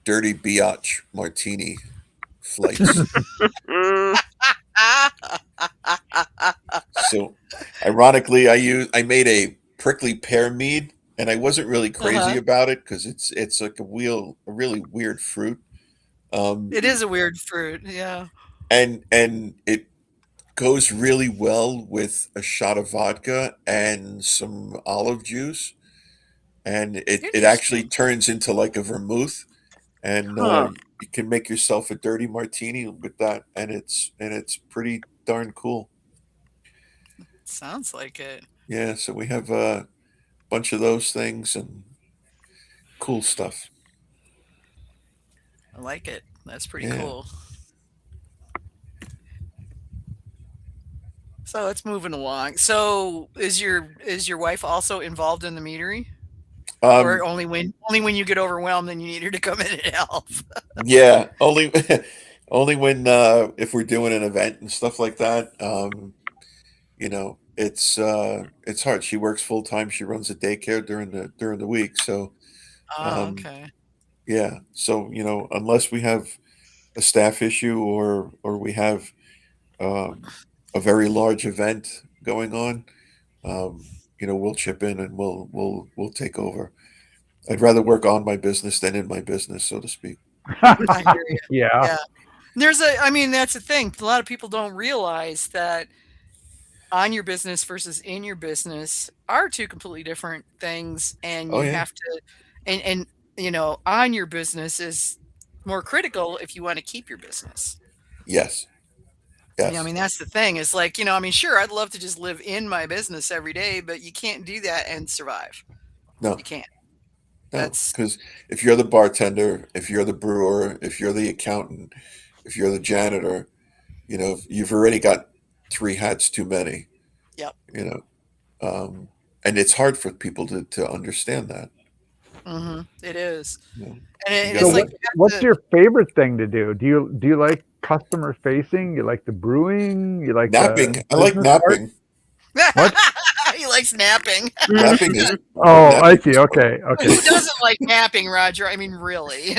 dirty biatch martini flights. Mm, So, ironically, I made a prickly pear mead, and I wasn't really crazy Uh-huh. about it because it's like a really weird fruit, It is a weird fruit. Yeah. and it goes really well with a shot of vodka and some olive juice, and it actually Interesting. turns into like a vermouth, and huh. you can make yourself a dirty martini with that, and it's pretty darn cool. Sounds like it. Yeah, so we have a bunch of those things and cool stuff. I like it. That's pretty Yeah. cool. So it's moving along. So is your wife also involved in the meadery, or Um, only when you get overwhelmed and you need her to come in and help? yeah, only only when if we're doing an event and stuff like that. It's hard. She works full time. She runs a daycare during the week. So Oh, um, okay. yeah. So unless we have a staff issue or we have um, a very large event going on, we'll chip in and we'll take over. I'd rather work on my business than in my business, so to speak. I hear you. Yeah. Yeah. That's the thing. A lot of people don't realize that on your business versus in your business are two completely different things, and Oh you yeah. have to, and on your business is more critical if you want to keep your business. Yes. Yes. That's the thing. It's like, sure, I'd love to just live in my business every day, but you can't do that and survive. No. You can't. No. That's Because if you're the bartender, if you're the brewer, if you're the accountant, if you're the janitor, you've already got three hats too many. Yep. You know, and it's hard for people to understand that. It is. You know, And, you it's So gotta like let you what's have to. your favorite thing to do? Do you like customer facing? You like the brewing? You like the napping. I like business part? napping. What? He likes napping. Napping is Oh, I napping see. is fun. Okay. Okay. Who doesn't like napping, Roger? Really?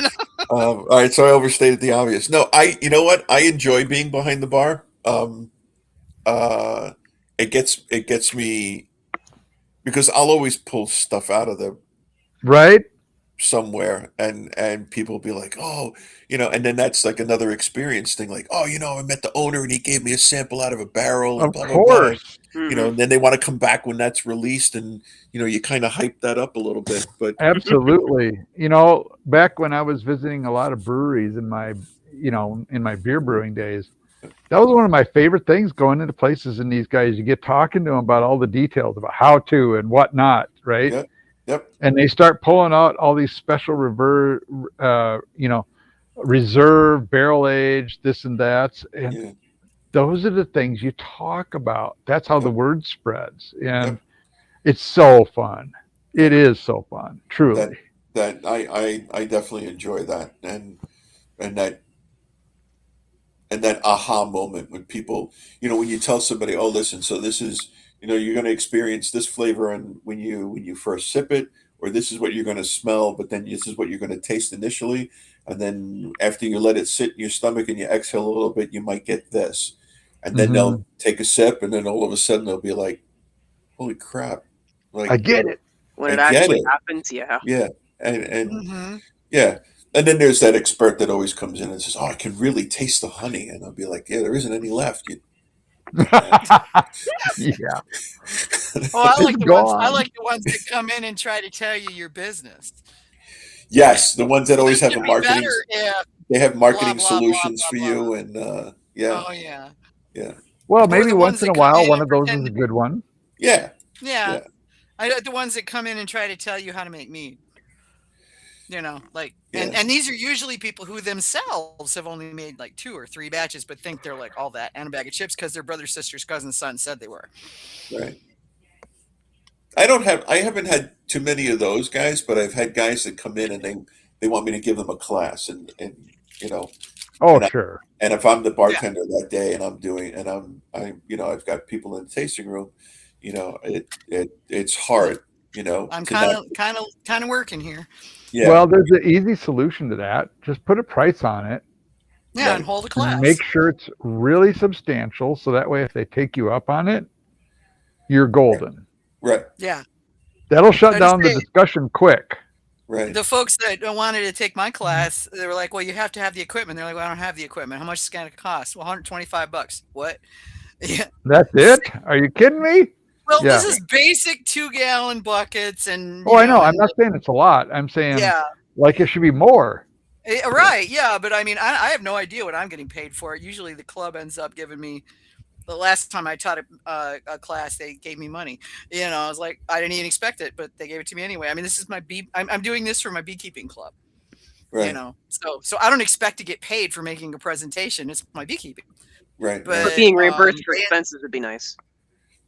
All right, so I overstated the obvious. No, you know what? I enjoy being behind the bar. Uh, it gets me because I'll always pull stuff out of the Right? somewhere, and people be like, oh, and then that's like another experience thing, like, oh, I met the owner and he gave me a sample out of a barrel and Of blah blah blah. course. And then they want to come back when that's released, and you kind of hype that up a little bit, but Absolutely. Back when I was visiting a lot of breweries in my beer brewing days, that was one of my favorite things going into places and these guys, you get talking to them about all the details about how to and what not, right? yep, yep, And they start pulling out all these special reserve barrel age, this and that. And yeah, those are the things you talk about. That's how the yep, word spreads. And yep. it's so fun. It Yep. is so fun, That truly. that I definitely enjoy that, and that aha moment when people, when you tell somebody, oh, listen, so this is, you're going to experience this flavor, and when you first sip it, or this is what you're going to smell, but then this is what you're going to taste initially, and then after you let it sit in your stomach and you exhale a little bit, you might get this, and then they'll Hmm. take a sip, and then all of a sudden they'll be like, holy crap, I like get it. When I it get actually it. happens, yeah. Yeah, and Hmm. yeah. And then there's that expert that always comes in and says, "Oh, I can really taste the honey," and I'll be like, "Yeah, there isn't any left, you dumbass." Yeah, Oh, I it's like the ones. I gone. like the ones that come in and try to tell you your business. Yes, the ones that Well, always this have could a be marketing, better if they have blah marketing blah blah solutions for blah blah. you, and yeah, Oh yeah. yeah, Well, Or maybe the once ones in that a come while, in one and of those is pretend a to be. good one. yeah, Yeah, yeah, the ones that come in and try to tell you how to make mead. And yeah, these are usually people who themselves have only made like 2 or 3 batches, but think they're like all that and a bag of chips because their brother, sisters, cousin, son said they were. right. I haven't had too many of those guys, but I've had guys that come in and they want me to give them a class, and you know, Oh, and sure. and if I'm the Yeah, bartender that day and I've got people in the tasting room, it's hard, I'm to kind not, of kind of working here. yeah, Well, there's an easy solution to that. Just put a price on it Yeah, and right, hold a and make class. sure it's really substantial. So that way, if they take you up on it, you're right, golden. right, Yeah, That'll shut I just down the say discussion quick. right, the folks that wanted to take my class, they were like, "Well, you have to have the equipment." They're like, "Well, I don't have the equipment. How much is it going to cost?" Well, $125. What? Yeah. That's it? Are you kidding me? Well, this Yeah. is basic 2-gallon buckets, and Oh, I know. I'm not saying it's a lot. I'm saying yeah. like it should be more. right, Right, yeah, but I have no idea what I'm getting paid for. Usually, the club ends up giving me. The last time I taught a class, they gave me money. I was like, I didn't even expect it, but they gave it to me anyway. This is my bee. I'm doing this for my beekeeping club. Right. So I don't expect to get paid for making a presentation. It's my beekeeping. Right. But But being reimbursed for expenses would be nice.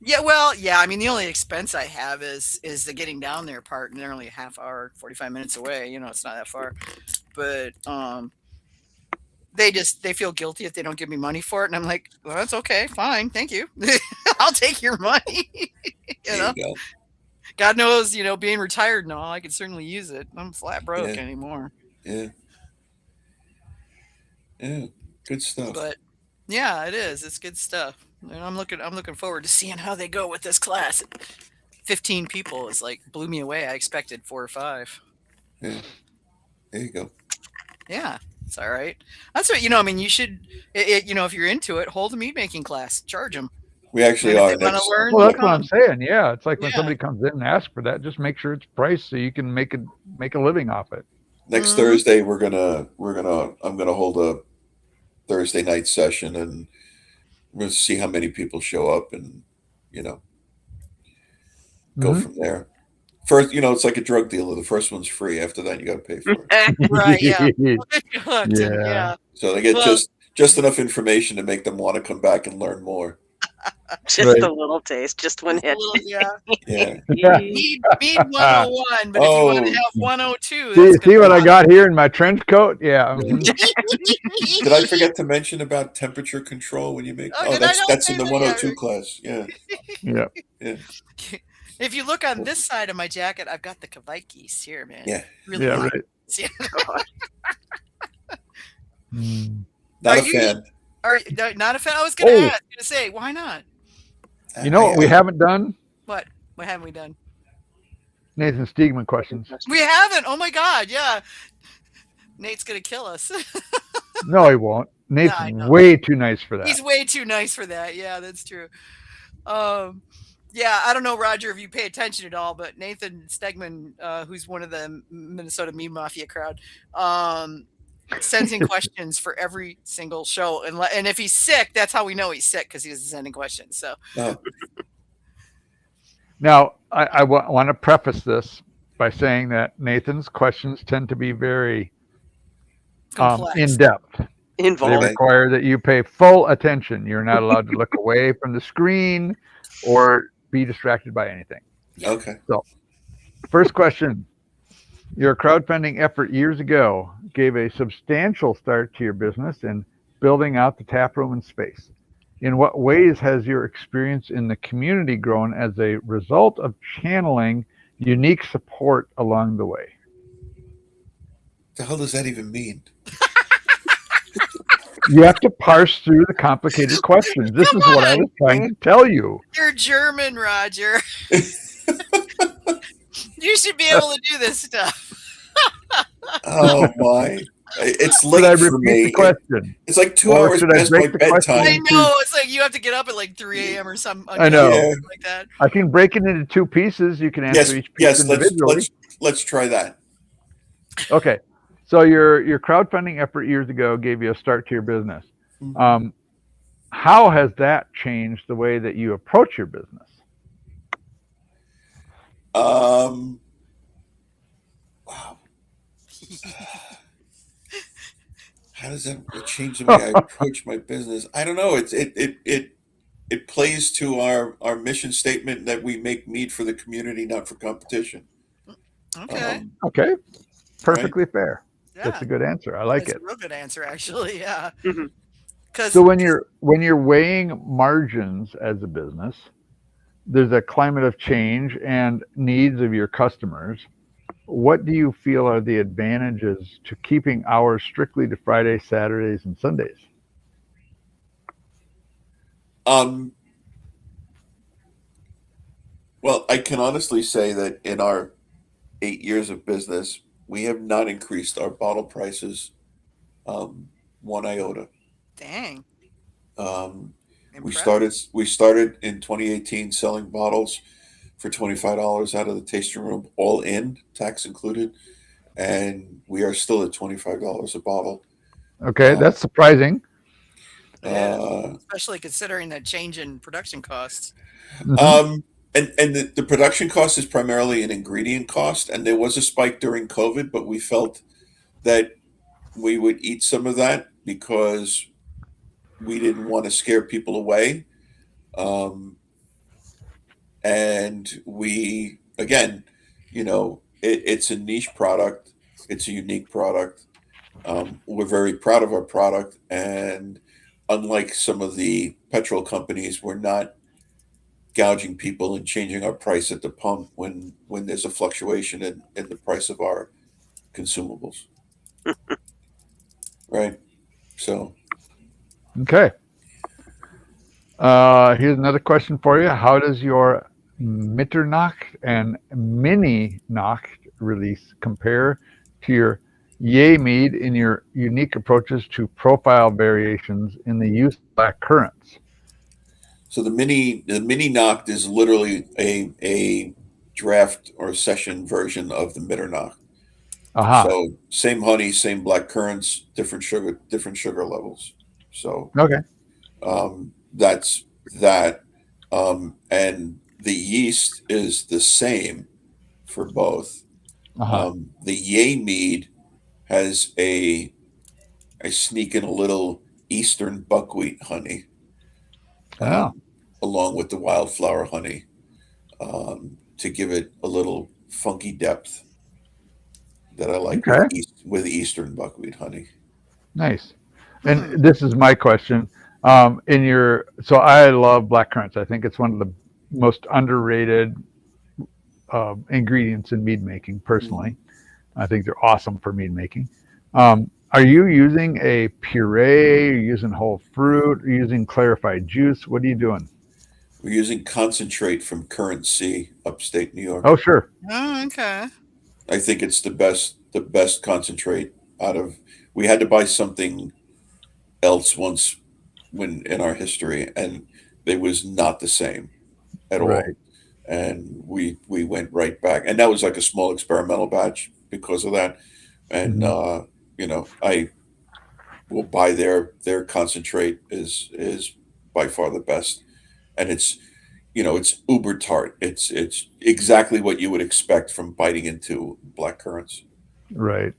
Yeah, well, yeah. I mean, the only expense I have is the getting down there part, and they're only a half hour, 45 minutes away. It's not that far. But they feel guilty if they don't give me money for it, and I'm like, well, that's okay, fine, thank you. I'll take your money. There you go. God knows, being retired and all, I could certainly use it. I'm flat broke Yeah. anymore. Yeah. Yeah. Good stuff. But yeah, it is. It's good stuff. And I'm looking forward to seeing how they go with this class. 15 people is like blew me away. I expected 4 or 5. Yeah. There you go. Yeah, it's all right. That's what I mean. You should, if you're into it, hold a mead making class. Charge them. We actually And if are they wanna next. learn, Well, they'll that's what I'm come. saying. Yeah, it's like when Yeah. somebody comes in and asks for that, just make sure it's priced so you can make a living off it. Next Mhm. Thursday, I'm gonna hold a Thursday night session, and we'll see how many people show up, and go Mhm. from there. First, it's like a drug dealer. The first one's free. After that, you got to pay for it. Right, yeah. We'll get you hooked, and Yeah. yeah. So they get Well- just enough information to make them want to come back and learn more. Just Right. a little taste, just one Just a hit. little, yeah. Yeah. Mead 101, but if you want to have 102, that's See what I got here in my trench coat? Yeah. Yeah. mhm. Did I forget to mention about temperature control when you make? Oh, did I not that's say in the that? 102 Yeah. class. Yeah. Yeah. Yeah. If you look on this side of my jacket, I've got the Kavaikis here, man. Yeah. Really Yeah. like Right. it. Mm. Not Are a you- fan. Are you not a fan? I was going to Oh. ask you to say, why not? You know what we I- haven't done? What haven't we done? Nathan Stiegman questions. We haven't. Oh my God, yeah. Nate's going to kill us. No, he won't. Nate's I know. way too nice for that. He's way too nice for that. Yeah, that's true. Yeah, I don't know, Roger, if you pay attention at all, but Nathan Stegman, who's one of the Minnesota Mead Mafia crowd, sends in questions for every single show. And if he's sick, that's how we know he's sick, because he doesn't send in questions. So No. Now, I want to preface this by saying that Nathan's questions tend to be very complex. in depth. They Involved. require that you pay full attention. You're not allowed to look away from the screen or be distracted by anything. Okay. First question. Your crowdfunding effort years ago gave a substantial start to your business in building out the tap room and space. In what ways has your experience in the community grown as a result of channeling unique support along the way? The hell does that even mean? You have to parse through the complicated questions. This is what I was trying to tell you. You're German, Roger. You should be able to do this stuff. Oh my! It's Should late I for repeat me. the question? It's like 2 Or hours should I past my break the question? I bedtime. know. It's like you have to get up at like 3 a.m. or something. I know. Yeah. Like that. I can break it into two pieces. You can answer Yes, each piece yes. individually. Let's try that. Okay. So your crowdfunding effort years ago gave you a start to your business. Mhm. How has that changed the way that you approach your business? Wow. How does that change the way I approach my business? I don't know. It plays to our mission statement that we make mead for the community, not for competition. Okay. Okay. Perfectly fair. Yeah. That's a good answer. I like That's it. a real good answer, actually. Yeah. Mhm. Because So when you're weighing margins as a business, there's a climate of change and needs of your customers. What do you feel are the advantages to keeping hours strictly to Fridays, Saturdays, and Sundays? Well, I can honestly say that in our 8 years of business, we have not increased our bottle prices one iota. dang. We Impressive. started in 2018 selling bottles for $25 out of the tasting room, all in, tax included, and we are still at $25 a bottle. Okay, that's surprising. Yeah. Uh, Especially considering that change in production costs. Mhm. and the production cost is primarily an ingredient cost, and there was a spike during COVID, but we felt that we would eat some of that because we didn't want to scare people away. Um, and we, again, it's a niche product, it's a unique product. We're very proud of our product. And unlike some of the petrol companies, we're not gouging people and changing our price at the pump when there's a fluctuation in the price of our consumables. Right. So, Okay. Here's another question for you. How does your Mitternacht and Mini Nacht release compare to your Yay Mead in your unique approaches to profile variations in the use of black currants? so the mini Nacht is literally a draft or session version of the Mitternacht. Aha. So same honey, same black currants, different sugar levels. So Okay. that's that. And the yeast is the same for both. Aha. The Yay mead has I sneak in a little Eastern buckwheat honey, Oh, along with the wildflower honey, to give it a little funky depth that I like okay. with Eastern buckwheat honey. Nice. Hmm. And this is my question. So I love black currants. I think it's one of the most underrated ingredients in mead making, Mhm. personally. I think they're awesome for mead making. Are you using a puree? Are you using whole fruit? Are you using clarified juice? What are you doing? We're using concentrate from Current C, upstate New York. Oh, sure. Oh, okay. I think it's the best concentrate out of. We had to buy something else once when in our history, and it was not the same at all. Right. And we went right back, and that was like a small experimental batch because of that. And Hmm. I will buy their concentrate is by far the best, and it's uber tart. It's exactly what you would expect from biting into black currants. Right.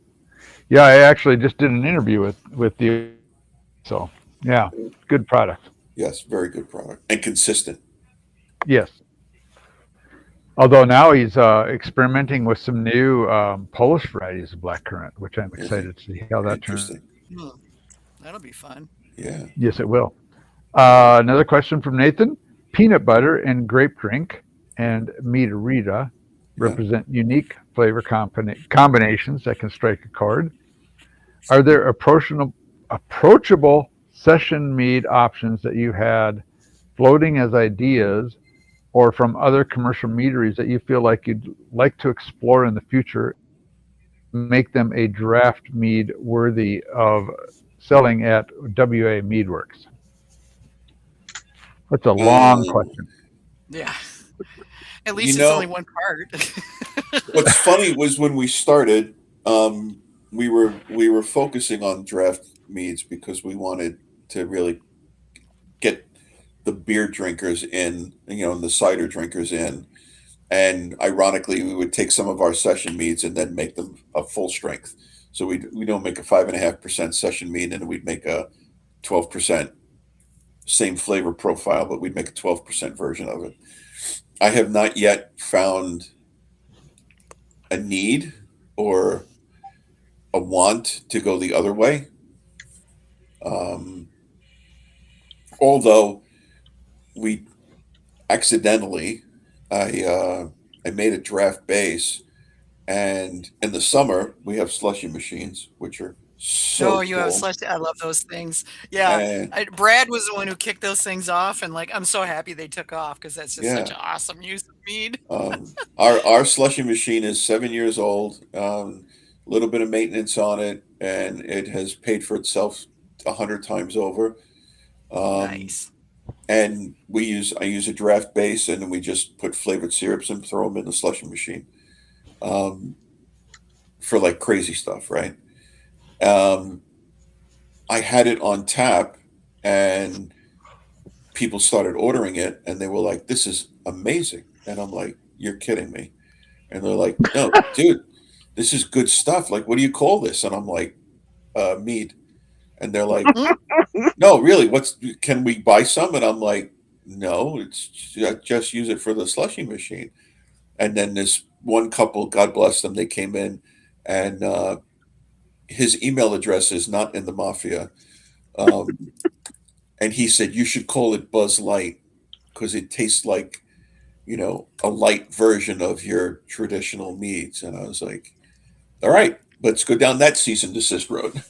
Yeah, I actually just did an interview with the. So yeah, good product. Yes, very good product and consistent. Yes. Although now he's experimenting with some new Polish varieties of blackcurrant, which I'm Is he excited to see how that turns. interesting? Hmm. That'll be fun. Yeah, Yes, it will. Another question from Nathan. Peanut butter and grape drink and Meadorita yeah. represent unique flavor combinations that can strike a chord. Are there approachable session mead options that you had floating as ideas or from other commercial meaderies that you feel like you'd like to explore in the future, make them a draft mead worthy of selling at WA Meadwerks? That's a long Um, question. Yeah. At you least it's only know, one part. what's funny was when we started, we were focusing on draft meads because we wanted to really get the beer drinkers in, and the cider drinkers in. And ironically, we would take some of our session meads and then make them a full strength. So we don't make a 5.5% session mead, and then we'd make a 12%, same flavor profile, but we'd make a 12% version of it. I have not yet found a need or a want to go the other way. Um, Although we accidentally, I made a draft base, and in the summer we have slushy machines, which are Oh, so you have cool. slush. I love those things. Yeah, And Brad was the one who kicked those things off, and like I'm so happy they took off because that's just such yeah, an awesome use of mead. our slushy machine is 7 years old. A little bit of maintenance on it, and it has paid for itself 100 times over. Um, Nice. and I use a draft base, and then we just put flavored syrups and throw them in the slushy machine, um, for like crazy stuff, right? Um, I had it on tap, and people started ordering it, and they were like, "This is amazing," and I'm like, "You're kidding me?" And they're like, "No, dude, this is good stuff. Like, what do you call this? And I'm like, mead. And they're like, no, really, can we buy some? And I'm like, no, it's just use it for the slushy machine. And then this one couple, God bless them, they came in, and his email address is not in the mafia. And he said, you should call it Buzz Light because it tastes like, a light version of your traditional meads. And I was like, all right, let's go down that cease and desist road.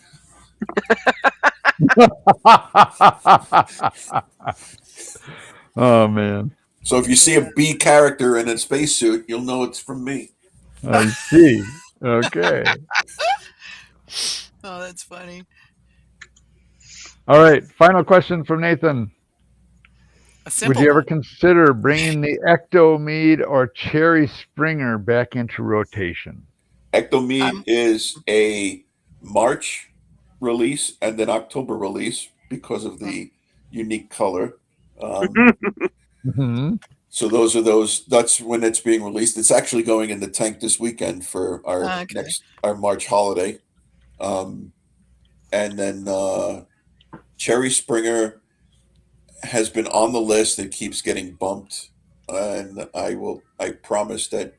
Oh man. So if you see a B character in a spacesuit, you'll know it's from me. I see. Okay. Oh, that's funny. All right. Final question from Nathan. Would you ever one. consider bringing the Ecto Mead or Cherry Springer back into rotation? Ecto Mead is a March release and then October release because of the unique color. So that's when it's being released. It's actually going in the tank this weekend for our March holiday. And then Cherry Springer has been on the list. It keeps getting bumped. And I promise that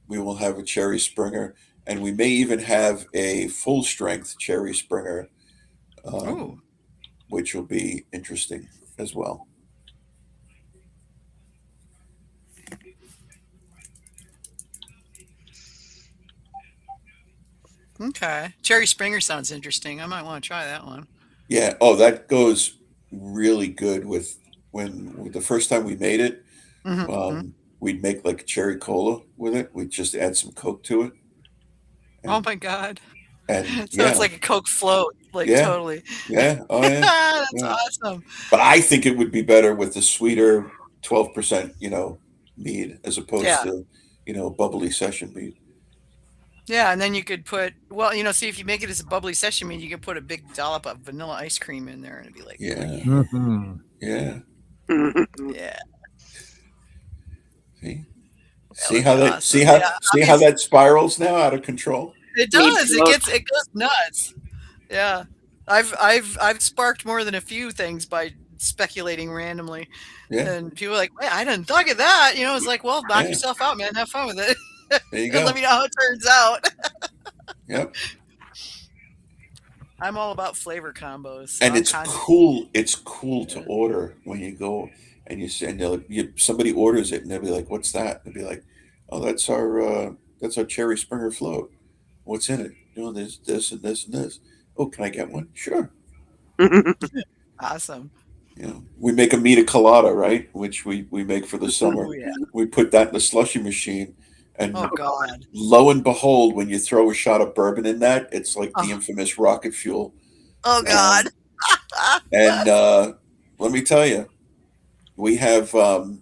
we will have a Cherry Springer, and we may even have a full strength Cherry Springer, which will be interesting as well. Okay. Cherry Springer sounds interesting. I might want to try that one. Yeah. Oh, that goes really good with the first time we made it. We'd make like a cherry cola with it. We'd just add some Coke to it. Oh my God. And so it's like a Coke float. Totally. Yeah. Oh yeah. That's awesome. But I think it would be better with the sweeter 12%, mead as opposed to, bubbly session mead. Yeah, and then you could put, see, if you make it as a bubbly session mead, you could put a big dollop of vanilla ice cream in there, and it'd be like, yeah. Yeah. See how that spirals now out of control? It does. It goes nuts. Yeah. I've sparked more than a few things by speculating randomly. Yeah. And people are like, wait, I didn't thought of that. It's like, well, knock yourself out, man. Have fun with it. There you go. Let me know how it turns out. Yep. I'm all about flavor combos. So and it's cool. It's cool to order when you go and somebody orders it and they'll be like, "What's that?" They'll be like, "Oh, that's our Cherry Springer float. What's in it? There's this and this and this. Oh, can I get one? Sure." Awesome. We make a mead colada, right? Which we make for the summer. Oh, yeah. We put that in the slushy machine. And oh God! Lo and behold, when you throw a shot of bourbon in that, it's like the infamous rocket fuel. Oh God! And let me tell you, we have little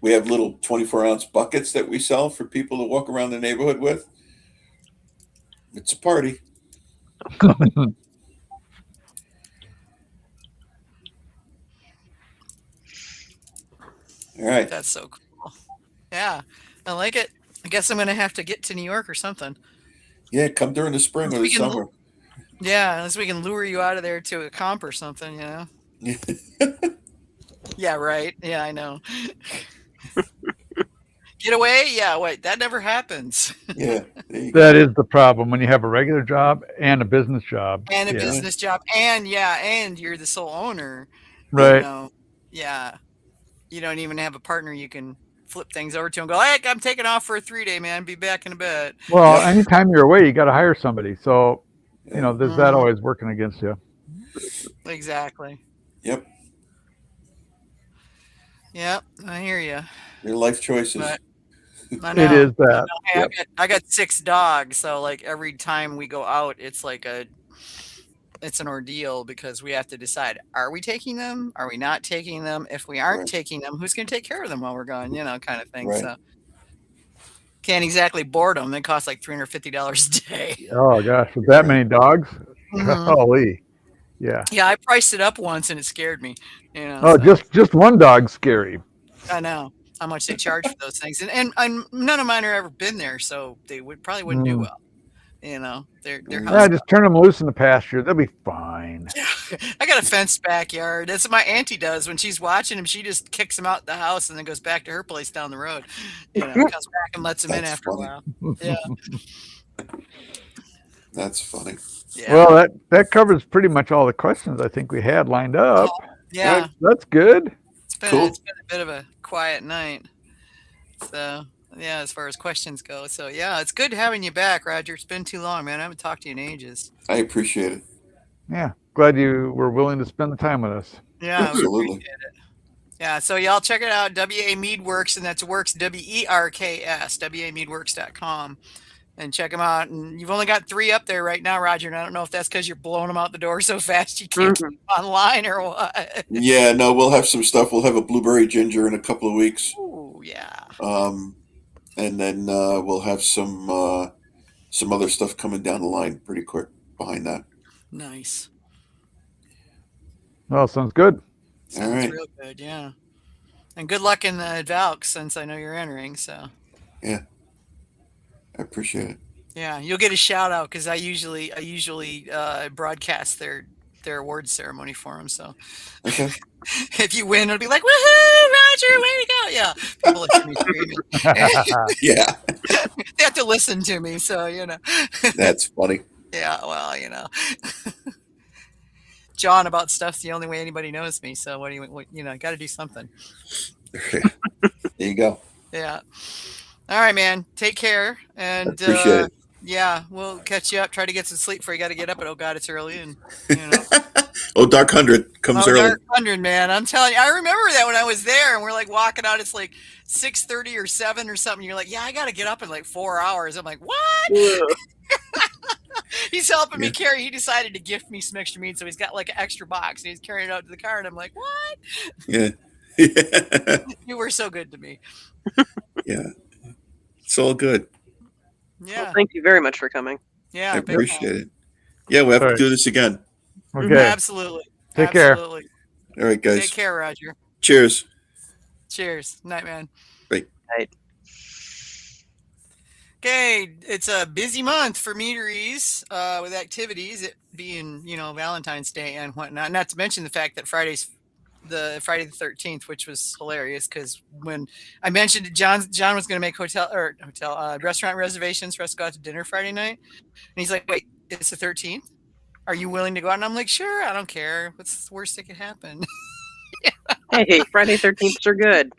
24-ounce buckets that we sell for people to walk around the neighborhood with. It's a party. All right. That's so cool. Yeah. I like it. I guess I'm going to have to get to New York or something. Yeah, come during the spring or the summer. Yeah, unless we can lure you out of there to a comp or something, Yeah, right. Yeah, I know. Get away? Yeah, wait, that never happens. Yeah. That is the problem when you have a regular job and a business job. And a business job. And you're the sole owner. Right. Yeah. You don't even have a partner you can flip things over to and go, hey, I'm taking off for a 3-day, man. Be back in a bit. Well, anytime you're away, you got to hire somebody. So, there's that always working against you. Exactly. Yep. Yep. I hear you. Your life choices. I know. It is that. I got 6 dogs. So like every time we go out, it's like it's an ordeal because we have to decide, are we taking them? Are we not taking them? If we aren't taking them, who's going to take care of them while we're gone? Kind of thing. Right. So can't exactly board them. They cost like $350 a day. Oh gosh, with that many dogs? Holy. Yeah. Yeah, I priced it up once and it scared me. Oh, so. just one dog's scary. I know. how much they charge for those things. And none of mine have ever been there, so they probably wouldn't do well. You know, they're Yeah, just turn them loose in the pasture. They'll be fine. I got a fenced backyard. That's what my auntie does when she's watching him. She just kicks him out the house and then goes back to her place down the road. You know, comes back and lets him in after a while. Yeah, That's funny. yeah. Well, that covers pretty much all the questions I think we had lined up. Yeah, That's good. it's been a bit of a quiet night. So yeah, as far as questions go. So yeah, it's good having you back, Roger. It's been too long, man. I haven't talked to you in ages. I appreciate it. Yeah, glad you were willing to spend the time with us. Yeah, Absolutely. we appreciate it. Yeah, so y'all check it out, WA Meadwerks, and that's works, WERKS, WAMeadwerks.com. And check them out. And you've only got 3 up there right now, Roger. And I don't know if that's because you're blowing them out the door so fast you can't keep them online or what. Yeah, no, we'll have some stuff. We'll have a blueberry ginger in a couple of weeks. Ooh, yeah. And then we'll have some other stuff coming down the line pretty quick behind that. Nice. Well, sounds good. Sounds All right. real good, yeah. And good luck in the Valks since I know you're entering. So Yeah, I appreciate it. yeah, you'll get a shout out because I usually broadcast their awards ceremony for them. So Okay. if you win, it'll be like, woohoo, Roger, way to go. Yeah, people look at me screaming. Yeah, They have to listen to me, so you know. that's funny. Yeah, well, you know. John about stuff's the only way anybody knows me. So what do you got to do something. There you go. Yeah. All right, man. Take care. And Appreciate it. yeah, we'll catch you up. Try to get some sleep before you got to get up. But oh God, it's early, and you know. Oh, Dark 100 comes early. Dark 100, man. I'm telling you, I remember that when I was there, and we're like walking out. It's like 6:30 or 7 or something. You're like, yeah, I got to get up in like 4 hours. I'm like, what? He's helping me carry. He decided to gift me some extra meat, so he's got like an extra box, and he's carrying it out to the car. And I'm like, what? Yeah. You were so good to me. Yeah. It's all good. Yeah. Well, thank you very much for coming. Yeah. I big appreciate it. Yeah, we have to do this again. Okay. Absolutely. Take care. Absolutely. All right, guys. Take care, Roger. Cheers. Cheers. Night, man. Bye. Night. Okay, it's a busy month for meaderies with activities, it being, Valentine's Day and whatnot. Not to mention the fact that Friday's the Friday the 13th, which was hilarious because when I mentioned it, John was going to make restaurant reservations for us to go out to dinner Friday night. And he's like, wait, it's the 13th? Are you willing to go out? And I'm like, sure, I don't care. What's the worst that could happen? Hey, Friday 13th are good.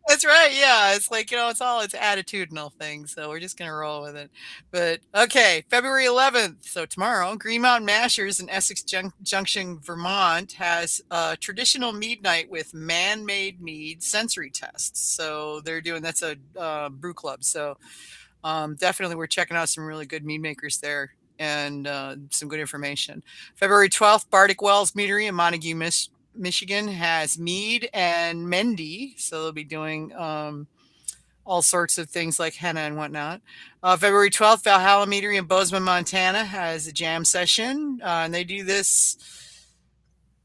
That's right. Yeah. It's like, it's attitudinal things. So we're just going to roll with it. But okay. February 11th. So tomorrow, Green Mountain Mashers in Essex Junction, Vermont has a traditional mead night with man-made mead sensory tests. So that's a brew club. So definitely we're checking out some really good mead makers there and some good information. February 12th, Bardic Wells Meadery in Montague, Michigan has mead and Mendy, so they'll be doing all sorts of things like henna and whatnot. February 12th, Valhalla Meadery in Bozeman, Montana has a jam session, and they do this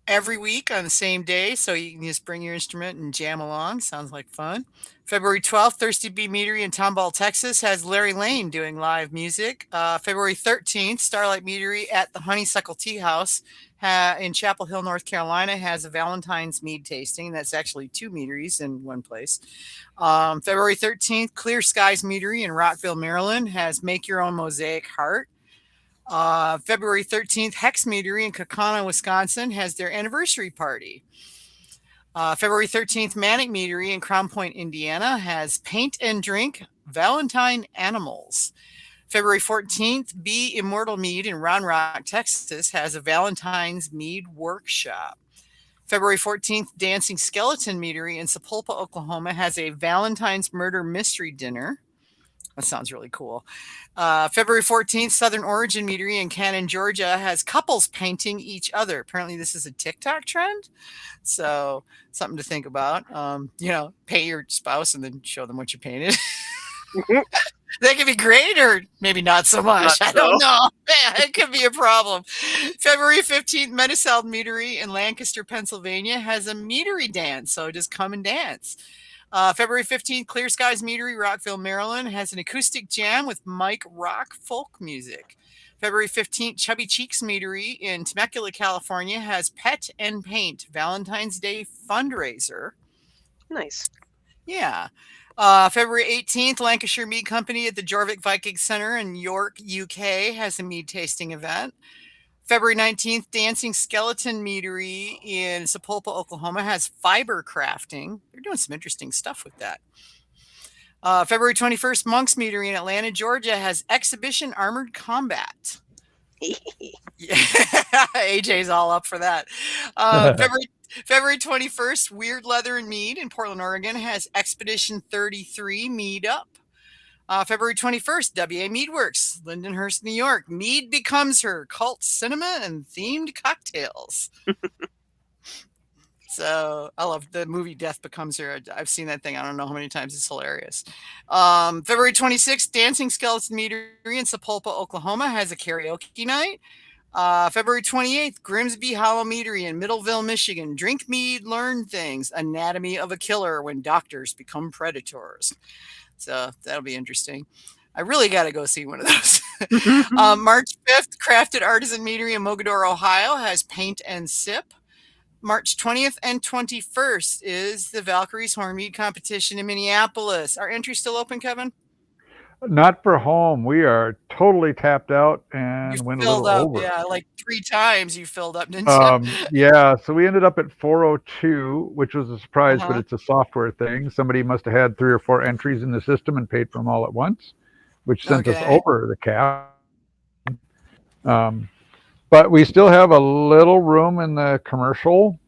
every week on the same day, so you can just bring your instrument and jam along. Sounds like fun. February 12th, Thirsty Bee Meadery in Tomball, Texas has Larry Lane doing live music. February 13th, Starlight Meadery at the Honeysuckle Tea House in Chapel Hill, North Carolina has a Valentine's mead tasting. That's actually 2 meaderies in one place. February 13th, Clear Skies Meadery in Rockville, Maryland has Make Your Own Mosaic Heart. February 13th, Hex Meadery in Kaukauna, Wisconsin has their anniversary party. February 13th, Manic Meadery in Crown Point, Indiana has Paint and Drink Valentine Animals. February 14th, Be Immortal Mead in Round Rock, Texas has a Valentine's Mead Workshop. February 14th, Dancing Skeleton Meadery in Sapulpa, Oklahoma has a Valentine's Murder Mystery Dinner. That sounds really cool. February 14th, Southern Origin Meadery in Cannon, Georgia has couples painting each other. Apparently this is a TikTok trend. So something to think about. Pay your spouse and then show them what you painted. That could be great or maybe not so much. I don't know. Yeah, it could be a problem. February 15th, Medicel Meadery in Lancaster, Pennsylvania has a meadery dance. So just come and dance. February 15th, Clear Skies Meadery, Rockville, Maryland, has an acoustic jam with Mike Rock folk music. February 15th, Chubby Cheeks Meadery in Temecula, California, has Pet and Paint Valentine's Day fundraiser. Nice. Yeah. February 18th, Lancashire Mead Company at the Jorvik Viking Center in York, UK, has a mead tasting event. February 19th, Dancing Skeleton Meadery in Sapulpa, Oklahoma, has fiber crafting. They're doing some interesting stuff with that. February 21st, Monk's Meadery in Atlanta, Georgia, has Exhibition Armored Combat. Yeah. AJ's all up for that. February 21st, Weird Leather and Mead in Portland, Oregon, has Expedition 33 Mead Up. February 21st, WA Meadwerks, Lindenhurst, New York. Mead Becomes Her, cult cinema and themed cocktails. So I love the movie Death Becomes Her. I've seen that thing. I don't know how many times. It's hilarious. February 26th, Dancing Skeleton Meadery in Sapulpa, Oklahoma, has a karaoke night. February 28th, Grimsby Hollow Meadery in Middleville, Michigan. Drink mead, learn things. Anatomy of a killer when doctors become predators. So that'll be interesting. I really got to go see one of those. March 5th, Crafted Artisan Meadery in Mogadore, Ohio, has Paint and Sip. March 20th and 21st is the Valkyrie's Horn Mead competition in Minneapolis. Are entries still open, Kevin? Not for home. We are totally tapped out and went a little over. Yeah, like 3 times you filled up, didn't you? Yeah, so we ended up at 402, which was a surprise, but it's a software thing. Somebody must have had 3 or 4 entries in the system and paid for them all at once, which sent us over the cap. But we still have a little room in the commercial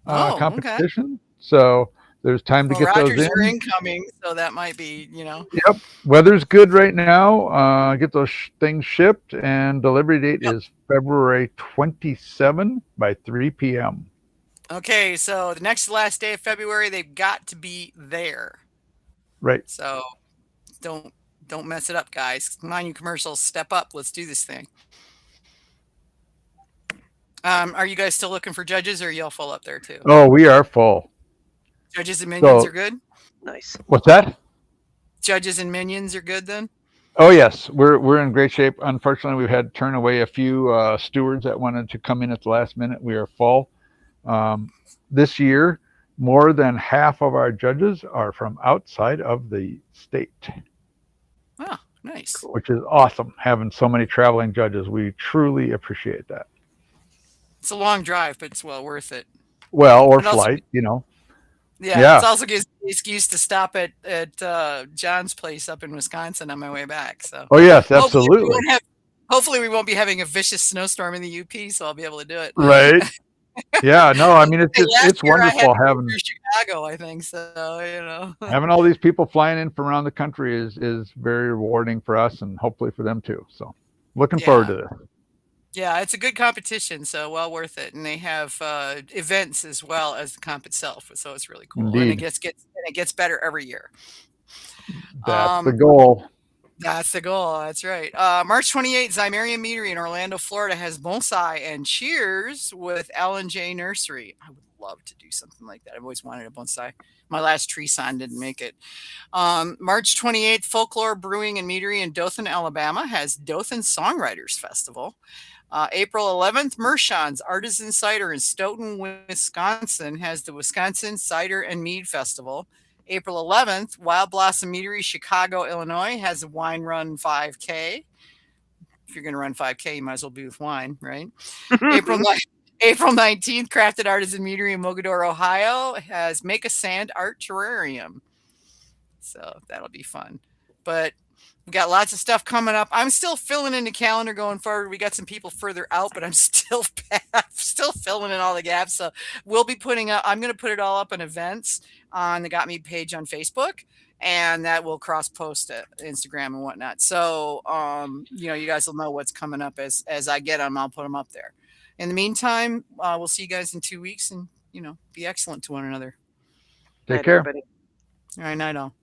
competition. So there's time to get Rogers, those in. you're incoming, so that might be, Yep. Weather's good right now. Get those things shipped, and delivery date is February 27 by 3 p.m. Okay, so the next to last day of February, they've got to be there. Right. So don't mess it up, guys. Come on, you commercials, step up. Let's do this thing. Are you guys still looking for judges, or are y'all full up there too? Oh, we are full. Judges and minions are good? Nice. What's that? Judges and minions are good then? Oh, yes. We're in great shape. Unfortunately, we've had to turn away a few stewards that wanted to come in at the last minute. We are full. This year, more than half of our judges are from outside of the state. Oh, nice. Which is awesome, having so many traveling judges. We truly appreciate that. It's a long drive, but it's well worth it. Well, or flight, Yeah, it also gives me an excuse to stop at John's place up in Wisconsin on my way back. So. Oh, yes, absolutely. Hopefully we won't be having a vicious snowstorm in the UP, so I'll be able to do it. Right. Yeah, no, I mean, it's wonderful having Chicago, I think, so, having all these people flying in from around the country is very rewarding for us, and hopefully for them too. So looking forward to this. Yeah, it's a good competition, so well worth it. And they have events as well as the comp itself, so it's really cool. Indeed. And it gets better every year. That's the goal. That's the goal. That's right. March 28th, Zymarian Meadery in Orlando, Florida, has Bonsai and Cheers with Alan J. Nursery. I would love to do something like that. I've always wanted a bonsai. My last tree sign didn't make it. March 28th, Folklore Brewing and Meadery in Dothan, Alabama, has Dothan Songwriters Festival. April 11th, Mershon's Artisan Cider in Stoughton, Wisconsin, has the Wisconsin Cider and Mead Festival. April 11th, Wild Blossom Meadery, Chicago, Illinois, has a wine run 5K. If you're going to run 5K, you might as well be with wine, right? April 19th, Crafted Artisan Meadery in Mogadore, Ohio, has Make a Sand Art Terrarium. So that'll be fun. But we got lots of stuff coming up. I'm still filling in the calendar going forward. We got some people further out, but I'm still filling in all the gaps. So we'll be I'm going to put it all up in events on the Got Me page on Facebook, and that will cross post to Instagram and whatnot. So, you guys will know what's coming up as I get them. I'll put them up there. In the meantime, we'll see you guys in 2 weeks, and, be excellent to one another. Take care. Everybody. All right, night all.